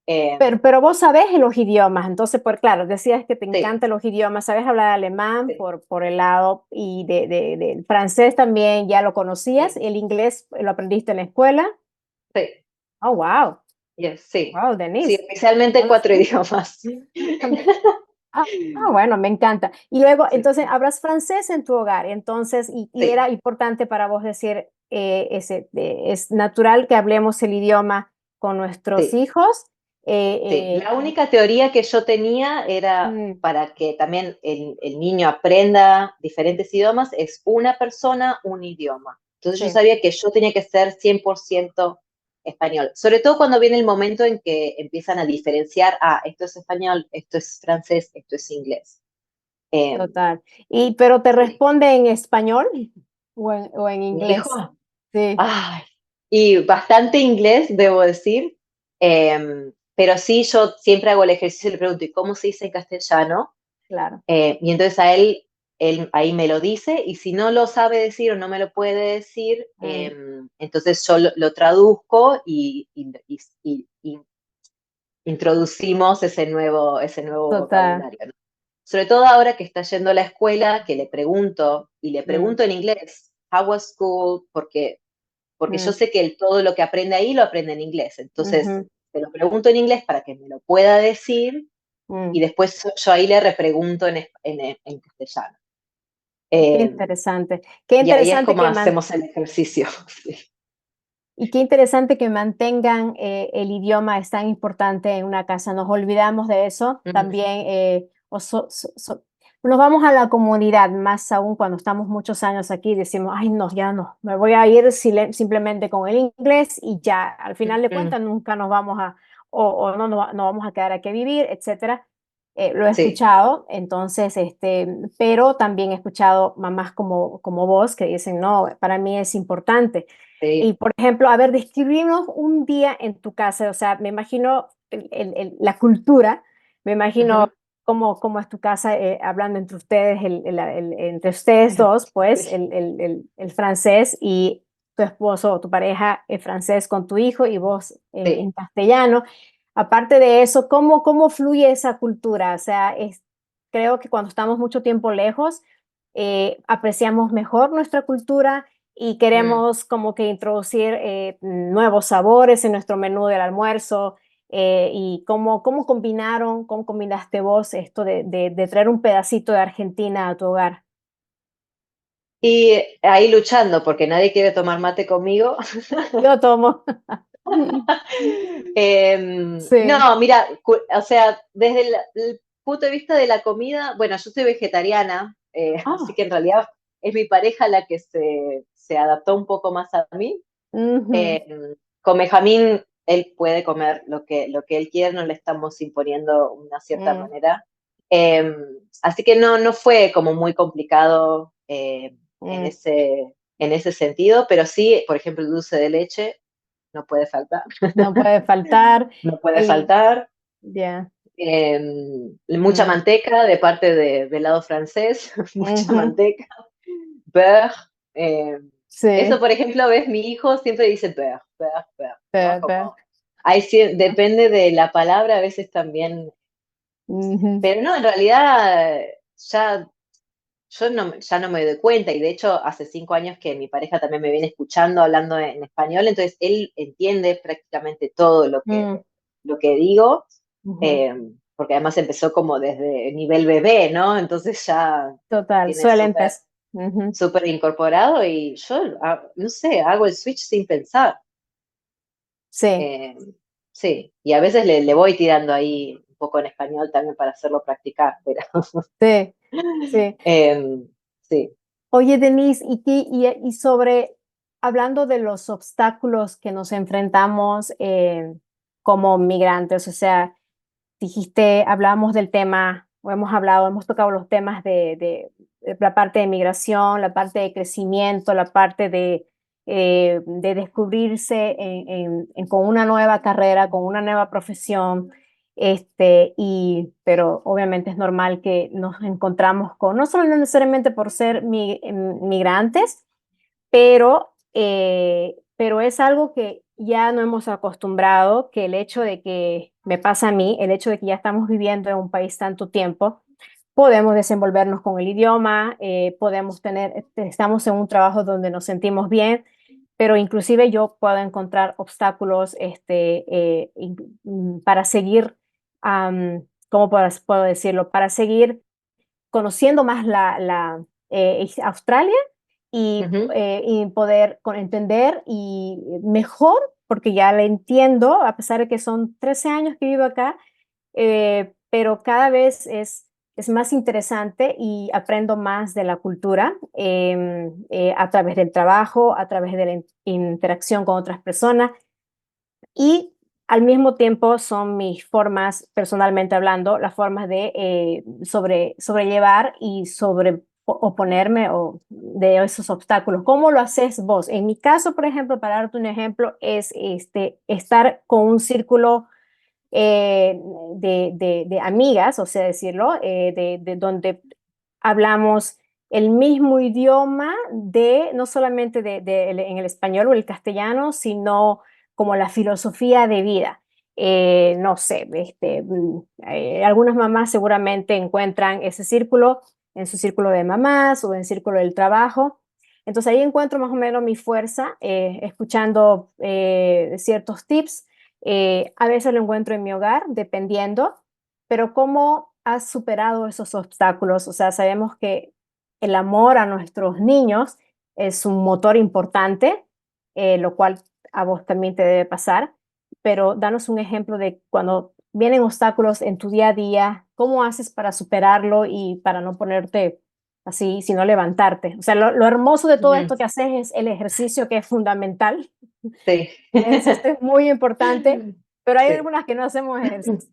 Eh, Pero vos sabés los idiomas, entonces, pues claro, decías que te sí, encantan los idiomas, sabes hablar alemán sí, por el lado y del francés también ya lo conocías, sí, el inglés lo aprendiste en la escuela. sí, Oh, wow, yes, sí, wow, sí, Denise. oficialmente Entonces, 4 idiomas. bueno, me encanta. Y luego, Sí, entonces, hablas francés en tu hogar, entonces, y sí, era importante para vos decir, es natural que hablemos el idioma con nuestros sí. hijos. Sí, eh, la única teoría que yo tenía era mm, para que también el niño aprenda diferentes idiomas, es una persona, un idioma. Entonces yo sí, sabía que yo tenía que ser 100% español, sobre todo cuando viene el momento en que empiezan a diferenciar, esto es español, esto es francés, esto es inglés. Eh, total. Pero te sí, responde en español o en mi hijo, inglés. Sí, ay, y bastante inglés, debo decir, pero sí yo siempre hago el ejercicio y le pregunto, ¿y cómo se dice en castellano? claro. Y entonces a él ahí me lo dice, y si no lo sabe decir o no me lo puede decir, Mm, entonces yo lo traduzco y introducimos ese nuevo total. vocabulario, ¿no? Sobre todo ahora que está yendo a la escuela, que le pregunto, y le Mm, pregunto en inglés, how was school, porque yo mm, sé que todo lo que aprende ahí lo aprende en inglés. Entonces, ujú, te lo pregunto en inglés para que me lo pueda decir y mm. después yo ahí le repregunto en castellano. Qué Eh, interesante. Qué y ahí es interesante como que hacemos el ejercicio. Sí, Y qué interesante que mantengan el idioma, es tan importante en una casa. Nos olvidamos de eso. mm, También nos vamos a la comunidad, más aún cuando estamos muchos años aquí, decimos, ay, no, ya no, me voy a ir simplemente con el inglés y ya, al final de mm, cuentas nunca nos vamos o no vamos a quedar aquí a vivir, etcétera. Lo he sí, escuchado, entonces, pero también he escuchado mamás como vos que dicen, no, para mí es importante. Y, sí, por ejemplo, a ver, describirnos un día en tu casa, o sea, me imagino la cultura, me imagino ujú, cómo es tu casa, hablando entre ustedes, entre ustedes dos, pues, sí, el francés y tu esposo o tu pareja el francés con tu hijo y vos en sí. castellano. Aparte de eso, ¿cómo fluye esa cultura? O sea, creo que cuando estamos mucho tiempo lejos, apreciamos mejor nuestra cultura y mm. queremos como que introducir nuevos sabores en nuestro menú del almuerzo. Y cómo cómo combinaste vos esto de traer un pedacito de Argentina a tu hogar. Y ahí luchando, porque nadie quiere tomar mate conmigo. Yo tomo. Sí. No, mira, o sea, desde el punto de vista de la comida, bueno, yo soy vegetariana, así Ah, que en realidad es mi pareja la que se adaptó un poco más a mí. ujú, Con Benjamín, él puede comer lo que él quiere, no le estamos imponiendo una cierta mm, manera. Eh, Así que no fue como muy complicado mm. en ese sentido, pero sí, por ejemplo, el dulce de leche no puede faltar. No puede faltar. No puede El, faltar. ya. Mucha Mm, manteca de parte del lado francés, mucha ujú, manteca. Beurre. eh, Eso, sí, por ejemplo, ves, mi hijo siempre dice beurre, beurre, beurre, ¿no? pero, Como, ahí sí, depende de la palabra, a veces también. ujú, Pero no, en realidad ya, yo no, ya no me doy cuenta, y de hecho hace 5 años que mi pareja también me viene escuchando hablando en español, entonces él entiende prácticamente todo lo que, mm, lo que digo, ujú. eh, porque además empezó como desde nivel bebé, ¿no? Entonces ya Total, tiene suele súper empezar. Ujú, súper incorporado, y yo, no sé, hago el switch sin pensar. sí, Eh, sí, y a veces le voy tirando ahí un poco en español también para hacerlo practicar, pero sí, sí. sí. Oye, Denise, y sobre, hablando de los obstáculos que nos enfrentamos como migrantes, o sea, dijiste, hablamos del tema, o hemos hablado, hemos tocado los temas de la parte de migración, la parte de crecimiento, la parte de descubrirse con una nueva carrera, con una nueva profesión. Pero obviamente es normal que nos encontramos con, no solo necesariamente por ser migrantes, pero es algo que ya no hemos acostumbrado, que el hecho de que me pasa a mí, el hecho de que ya estamos viviendo en un país tanto tiempo, podemos desenvolvernos con el idioma, podemos estamos en un trabajo donde nos sentimos bien, pero inclusive yo puedo encontrar obstáculos para seguir, ¿cómo puedo decirlo? Para seguir conociendo más Australia Ujú. y poder entender y mejor, porque ya la entiendo, a pesar de que son 13 años que vivo acá, pero cada vez es más interesante y aprendo más de la cultura a través del trabajo, a través de la interacción con otras personas y al mismo tiempo son mis formas, personalmente hablando, las formas de sobrellevar y oponerme o de esos obstáculos. ¿Cómo lo haces vos? En mi caso, por ejemplo, para darte un ejemplo, es estar con un círculo eh, de amigas, o sea, decirlo, de donde hablamos el mismo idioma no solamente en el español o el castellano, sino como la filosofía de vida. No sé, algunas mamás seguramente encuentran ese círculo en su círculo de mamás o en el círculo del trabajo. Entonces ahí encuentro más o menos mi fuerza, escuchando ciertos tips. A veces lo encuentro en mi hogar, dependiendo, pero ¿cómo has superado esos obstáculos? O sea, sabemos que el amor a nuestros niños es un motor importante, lo cual a vos también te debe pasar, pero danos un ejemplo de cuando vienen obstáculos en tu día a día, ¿cómo haces para superarlo y para no ponerte así, sino levantarte? O sea, lo hermoso de todo Ujú. esto que haces es el ejercicio que es fundamental, Sí. esto es muy importante, pero hay Sí. algunas que no hacemos ejercicio.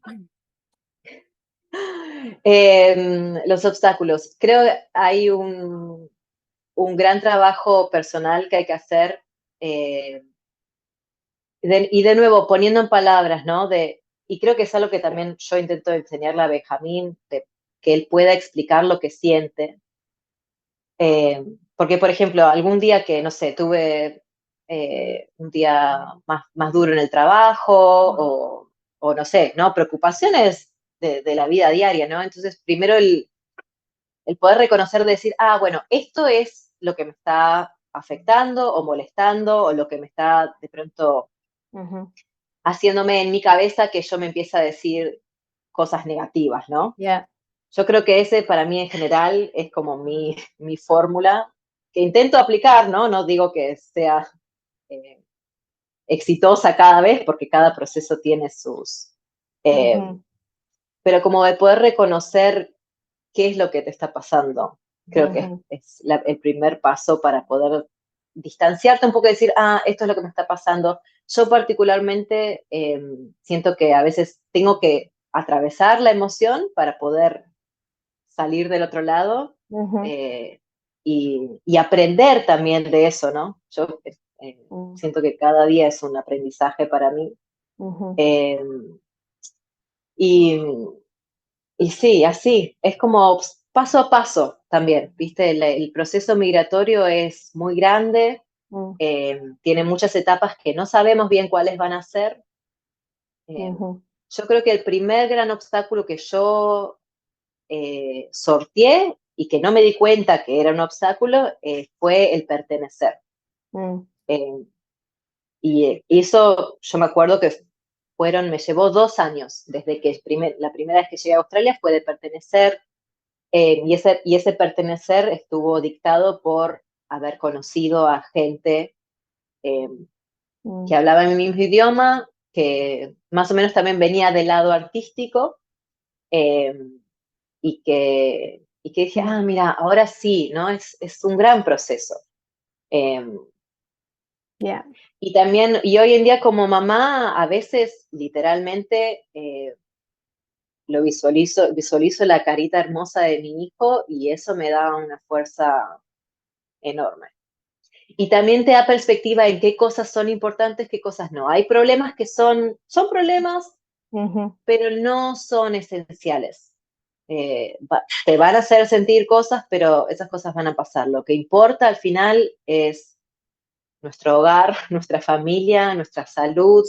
Los obstáculos. Creo que hay un gran trabajo personal que hay que hacer, eh, y de nuevo, poniendo en palabras, ¿no? Y creo que es algo que también yo intento enseñarle a Benjamín, que él pueda explicar lo que siente. Porque, por ejemplo, algún día que, no sé, tuve un día más duro en el trabajo, o no sé, ¿no? Preocupaciones de la vida diaria, ¿no? Entonces, primero el poder reconocer, decir, bueno, esto es lo que me está afectando o molestando o lo que me está de pronto Ujú. haciéndome en mi cabeza que yo me empiece a decir cosas negativas, ¿no? Ya. Yo creo que ese para mí en general es como mi fórmula que intento aplicar, ¿no? No digo que sea eh, exitosa cada vez porque cada proceso tiene sus... eh, Ujú, pero como de poder reconocer qué es lo que te está pasando. Creo que ujú, el primer paso para poder distanciarte un poco y decir, esto es lo que me está pasando. Yo particularmente siento que a veces tengo que atravesar la emoción para poder salir del otro lado ujú, eh, y aprender también de eso, ¿no? Yo mm, siento que cada día es un aprendizaje para mí. ujú, Eh, y, y sí, así, es como paso a paso también, ¿viste? El proceso migratorio es muy grande, mm, tiene muchas etapas que no sabemos bien cuáles van a ser. Eh, ujú, yo creo que el primer gran obstáculo que yo sorteé y que no me di cuenta que era un obstáculo fue el pertenecer. mm, Eh, y eso yo me acuerdo que me llevó 2 años desde que la primera vez que llegué a Australia fue de pertenecer. Y ese pertenecer estuvo dictado por haber conocido a gente eh, mm, que hablaba mi mismo idioma, que más o menos también venía del lado artístico, eh, y que dije, mm. mira, ahora sí, ¿no? Es un gran proceso. Eh, Ya. y hoy en día como mamá, a veces literalmente visualizo la carita hermosa de mi hijo y eso me da una fuerza enorme. Y también te da perspectiva en qué cosas son importantes, qué cosas no. Hay problemas que son problemas, Ujú, pero no son esenciales. Te van a hacer sentir cosas, pero esas cosas van a pasar. Lo que importa al final es nuestro hogar, nuestra familia, nuestra salud.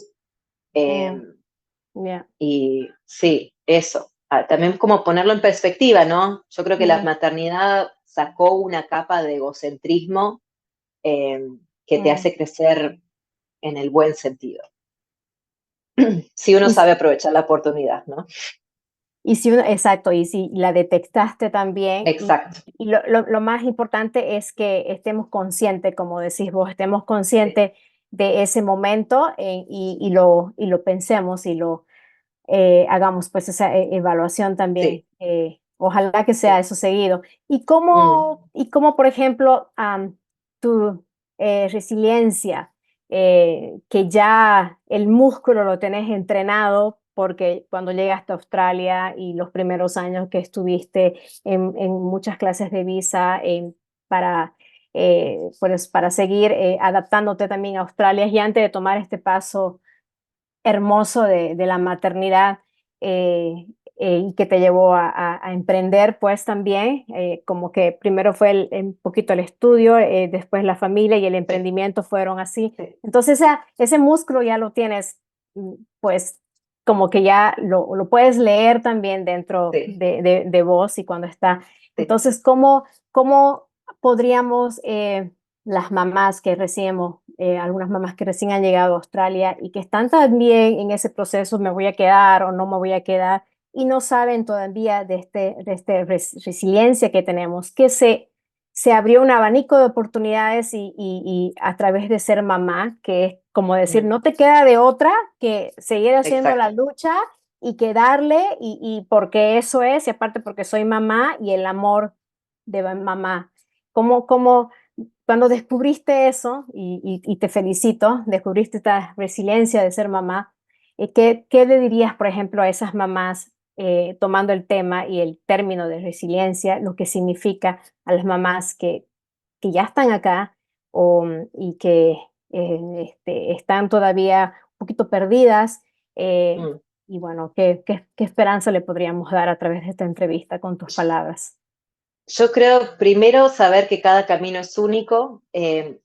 eh, mm, ya. y sí, eso. También como ponerlo en perspectiva, ¿no? Yo creo que la Mm, maternidad sacó una capa de egocentrismo eh, que te mm. hace crecer en el buen sentido. Si uno Y, sabe aprovechar la oportunidad, ¿no? y si uno, exacto, y si la detectaste también, Exacto. y lo más importante es que estemos conscientes, como decís vos, estemos Sí, conscientes de ese momento y lo pensemos y lo hagamos pues esa evaluación también. sí, Ojalá que sea sí. eso seguido. Mm, Y cómo por ejemplo, tu resiliencia, que ya el músculo lo tenés entrenado, porque cuando llegaste a Australia y los primeros años que estuviste en muchas clases de visa para, pues, para seguir adaptándote también a Australia y antes de tomar este paso hermoso de la maternidad, y que te llevó a emprender, pues, también, como que primero fue un poquito el estudio, después la familia y el sí, emprendimiento fueron así. sí, Entonces, ese músculo ya lo tienes, pues, como que ya lo puedes leer también dentro sí, de vos y cuando está. sí. Entonces, ¿cómo podríamos, las mamás que recién hemos, algunas mamás que recién han llegado a Australia y que están también en ese proceso, me voy a quedar o no me voy a quedar, y no saben todavía de este resiliencia que tenemos, que se abrió un abanico de oportunidades y a través de ser mamá, que es como decir, Mm, no te queda de otra que seguir haciendo la exacto. lucha y que darle, y porque eso es, y aparte porque soy mamá y el amor de mamá. ¿Cómo cuando descubriste eso, y te felicito, descubriste esta resiliencia de ser mamá, ¿qué le dirías, por ejemplo, a esas mamás, tomando el tema y el término de resiliencia, lo que significa a las mamás que ya están acá y que están todavía un poquito perdidas? eh, Mm. y bueno, ¿qué esperanza le podríamos dar a través de esta entrevista con tus palabras? Yo creo primero saber que cada camino es único.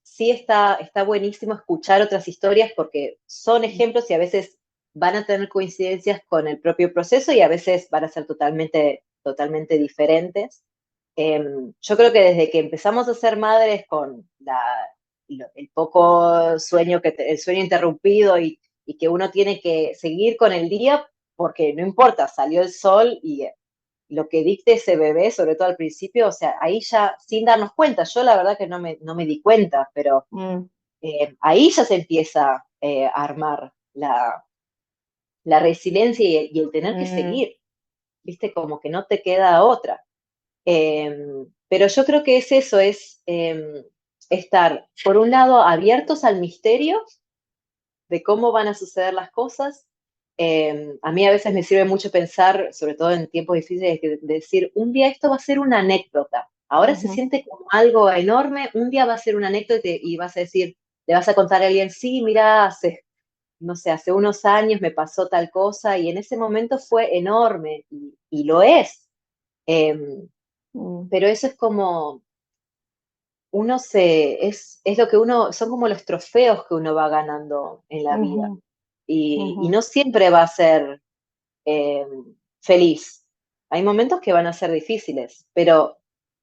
Sí está buenísimo escuchar otras historias porque son ejemplos y a veces van a tener coincidencias con el propio proceso y a veces van a ser totalmente, totalmente diferentes. Yo creo que desde que empezamos a ser madres con el poco sueño, el sueño interrumpido y que uno tiene que seguir con el día, porque no importa, salió el sol y lo que dicte ese bebé, sobre todo al principio, o sea, ahí ya sin darnos cuenta, yo la verdad que no me di cuenta, pero Mm, ahí ya se empieza a armar la resiliencia y el tener que mm, seguir, ¿viste? Como que no te queda otra. Pero yo creo que es eso, es estar, por un lado, abiertos al misterio de cómo van a suceder las cosas. A mí a veces me sirve mucho pensar, sobre todo en tiempos difíciles, de decir, un día esto va a ser una anécdota. Ahora se ujú, siente como algo enorme, un día va a ser una anécdota y vas a decir, le vas a contar a alguien, sí, mira, no sé, hace unos años me pasó tal cosa y en ese momento fue enorme y lo es. Eh, mm, pero eso es como, es lo que uno, son como los trofeos que uno va ganando en la ujú, vida. ujú, Y no siempre va a ser eh, feliz. Hay momentos que van a ser difíciles, pero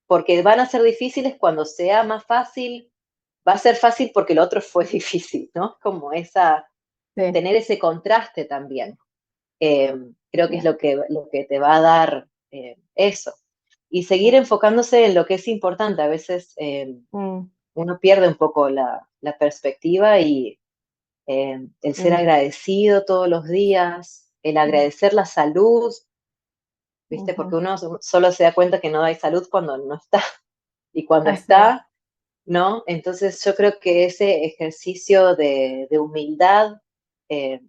porque van a ser difíciles cuando sea más fácil, va a ser fácil porque lo otro fue difícil, ¿no? Como sí, tener ese contraste también. Eh, Creo que es ya, lo que te va a dar eso. Y seguir ya, enfocándose en lo que es importante. A veces mm, uno pierde un poco la perspectiva y el ser mm, agradecido todos los días, el mm, agradecer la salud, ¿viste? Porque ujú. uno solo se da cuenta que no hay salud cuando no está. Y cuando Así es. está, ¿no? Entonces yo creo que ese ejercicio de humildad eh,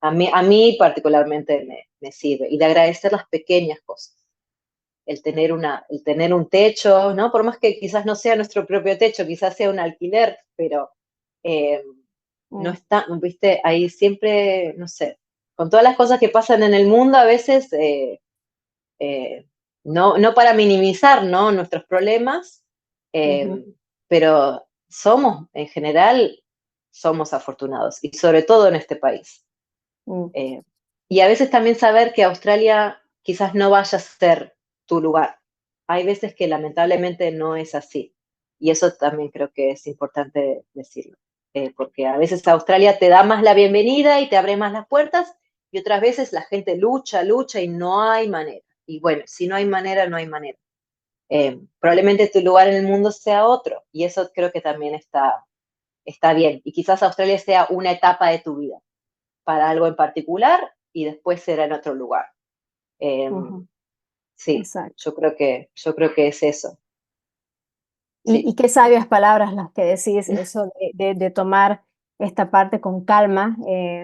a mí particularmente me sirve. Y de agradecer las pequeñas cosas. El tener un techo, ¿no? Por más que quizás no sea nuestro propio techo, quizás sea un alquiler, pero eh, no Mm, está, viste, ahí siempre, no sé, con todas las cosas que pasan en el mundo, a veces, eh, no para minimizar, ¿no? Nuestros problemas, ujú, eh, pero en general, somos afortunados, y sobre todo en este país. mm, Eh, y a veces también saber que Australia quizás no vaya a ser tu lugar. Hay veces que lamentablemente no es así. Y eso también creo que es importante decirlo. Porque a veces Australia te da más la bienvenida y te abre más las puertas, y otras veces la gente lucha, lucha y no hay manera. Y bueno, si no hay manera, no hay manera. Probablemente tu lugar en el mundo sea otro, y eso creo que también está bien. Y quizás Australia sea una etapa de tu vida para algo en particular y después será en otro lugar. Eh, ujú, sí, exacto. yo creo que es eso. Y Sí, qué sabias palabras las que decís, eso de tomar esta parte con calma.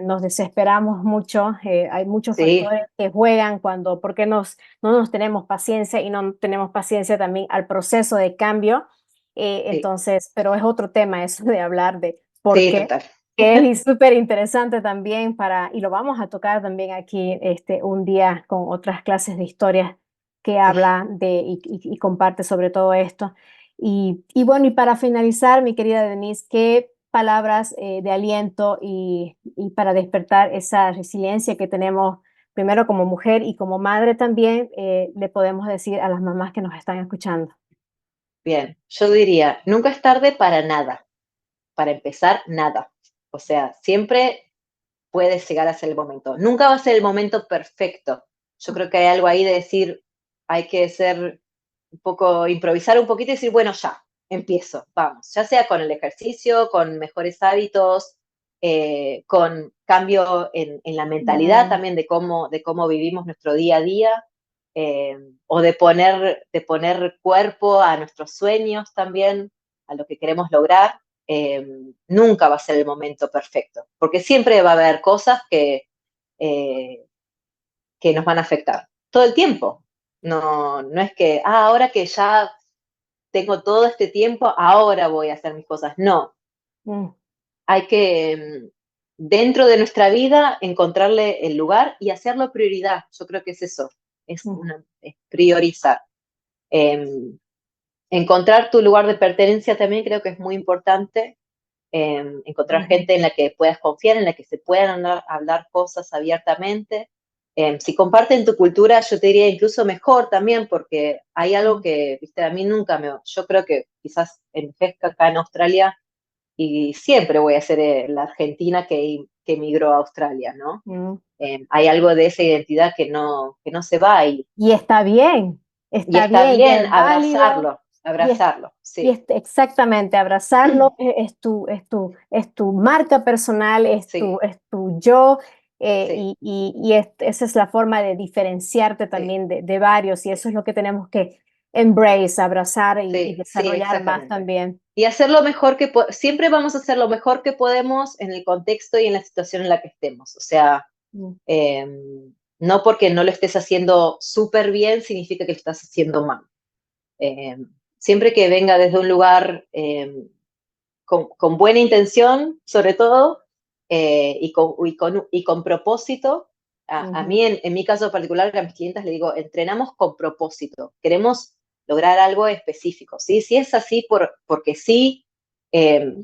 Nos desesperamos mucho, hay muchos sí, factores que juegan cuando, porque no nos tenemos paciencia y no tenemos paciencia también al proceso de cambio. sí, Entonces, pero es otro tema eso de hablar de por sí, qué, total. que es súper interesante también y lo vamos a tocar también aquí un día con otras clases de historias que Sí, habla y comparte sobre todo esto. Y bueno, y para finalizar, mi querida Denise, ¿qué palabras de aliento y para despertar esa resiliencia que tenemos primero como mujer y como madre también, le podemos decir a las mamás que nos están escuchando? bien. Yo diría, nunca es tarde para nada, para empezar nada. O sea, siempre puedes llegar a ser el momento. Nunca va a ser el momento perfecto. Yo creo que hay algo ahí de decir, hay que ser un poco, improvisar un poquito y decir, bueno, ya, empiezo, vamos, ya sea con el ejercicio, con mejores hábitos, con cambio en la mentalidad Mm, también de cómo vivimos nuestro día a día, o de poner cuerpo a nuestros sueños también, a lo que queremos lograr. Nunca va a ser el momento perfecto, porque siempre va a haber cosas eh, que nos van a afectar todo el tiempo. No, no es que, ahora que ya tengo todo este tiempo, ahora voy a hacer mis cosas. No, mm, hay que, dentro de nuestra vida, encontrarle el lugar y hacerlo prioridad. Yo creo que es eso, mm, es priorizar. Eh, Encontrar tu lugar de pertenencia también creo que es muy importante. Encontrar ujú, gente en la que puedas confiar, en la que se puedan hablar cosas abiertamente. Si comparten tu cultura, yo te diría incluso mejor también, porque hay algo que, viste, a mí nunca yo creo que quizás envejezca acá en Australia y siempre voy a ser la argentina que emigró a Australia, ¿no? Mm. Hay algo de esa identidad que no se va Y y está está bien y bien es válido. Y es abrazarlo, Y sí, exactamente, abrazarlo es tu marca personal, sí, es tu yo, sí, esa es la forma de diferenciarte sí, también de varios, y sí, eso es lo que tenemos que embrace, abrazar y sí, sí, desarrollar más exactamente. también. Y hacer lo mejor siempre vamos a hacer lo mejor que podemos en el contexto y en la situación en la que estemos. O sea, Mm, eh, no porque no lo estés haciendo súper bien significa que lo estás haciendo mal. Eh, Siempre que venga desde un lugar con buena intención, sobre todo, y con propósito. A ujú, mí, en mi caso particular, a mis clientes le digo, entrenamos con propósito, queremos lograr algo específico, ¿sí? Si es así porque sí,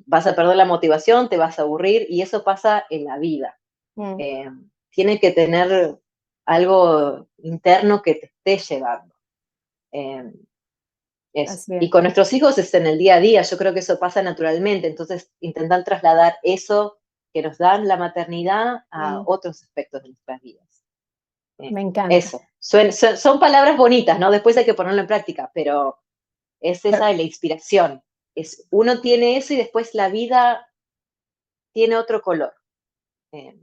vas a perder la motivación, te vas a aburrir, y eso pasa en la vida. mm, Eh, Tiene que tener algo interno que te esté llevando. Eh, Eso. así Y es. con nuestros hijos es en el día a día, yo creo que eso pasa naturalmente, entonces intentar trasladar eso que nos dan la maternidad a Mm, otros aspectos de nuestras vidas. me encanta. Eso. Son palabras bonitas, ¿no? Después hay que ponerlo en práctica, pero es esa Pero- de la inspiración. Uno tiene eso y después la vida tiene otro color. Eh,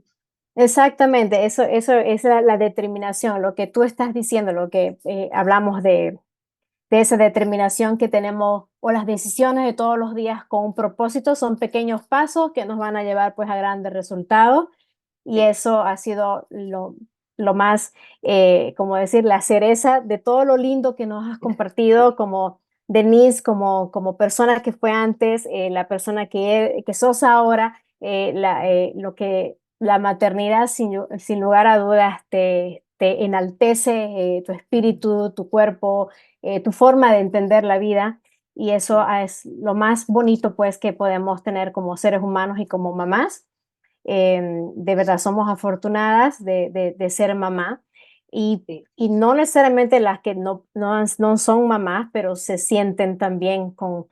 Exactamente, eso es la determinación, lo que tú estás diciendo, lo que hablamos de esa determinación que tenemos o las decisiones de todos los días con un propósito son pequeños pasos que nos van a llevar pues a grandes resultados y sí, eso ha sido lo más, como decir, la cereza de todo lo lindo que nos has sí, compartido como Denise, como persona que fue antes, la persona que sos ahora, lo que la maternidad sin lugar a dudas te enaltece tu espíritu, tu cuerpo, tu forma de entender la vida. Y eso sí, es lo más bonito pues que podemos tener como seres humanos y como mamás. De verdad somos afortunadas de ser mamá sí, y no necesariamente las que no son mamás, pero se sienten también con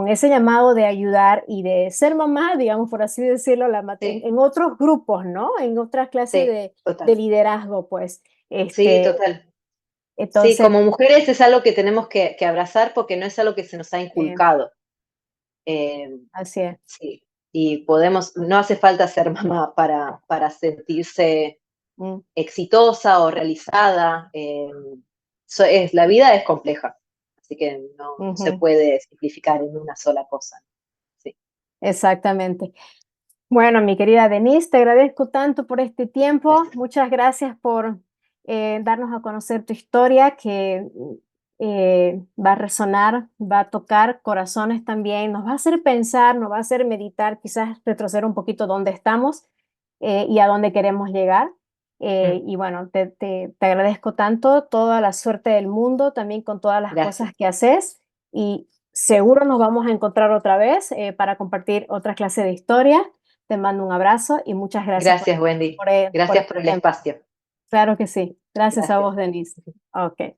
ese llamado de ayudar y de ser mamá, digamos, por así decirlo, sí, en otros grupos, ¿no? En otras clases sí, de total. liderazgo, pues. Sí, Este, total. Sí, entonces, como mujeres es algo que tenemos que abrazar porque no es algo que se nos ha eh, inculcado. Eh, así es. sí, y no hace falta ser mamá para sentirse Mm, exitosa o realizada. La vida es compleja, así que no se ujú, puede simplificar en una sola cosa. Sí, exactamente. Bueno, mi querida Denise, te agradezco tanto por este tiempo. gracias. Muchas gracias por darnos a conocer tu historia que va a resonar, va a tocar corazones también, nos va a hacer pensar, nos va a hacer meditar, quizás retroceder un poquito dónde estamos y a dónde queremos llegar. Mm, Y bueno, te agradezco tanto, toda la suerte del mundo, también con todas las gracias. cosas que haces y seguro nos vamos a encontrar otra vez para compartir otra clase de historia. Te mando un abrazo y muchas gracias Gracias, Wendy. por Gracias este por el tiempo. espacio. Claro que sí. Gracias a Gracias. vos, Denise. Ok.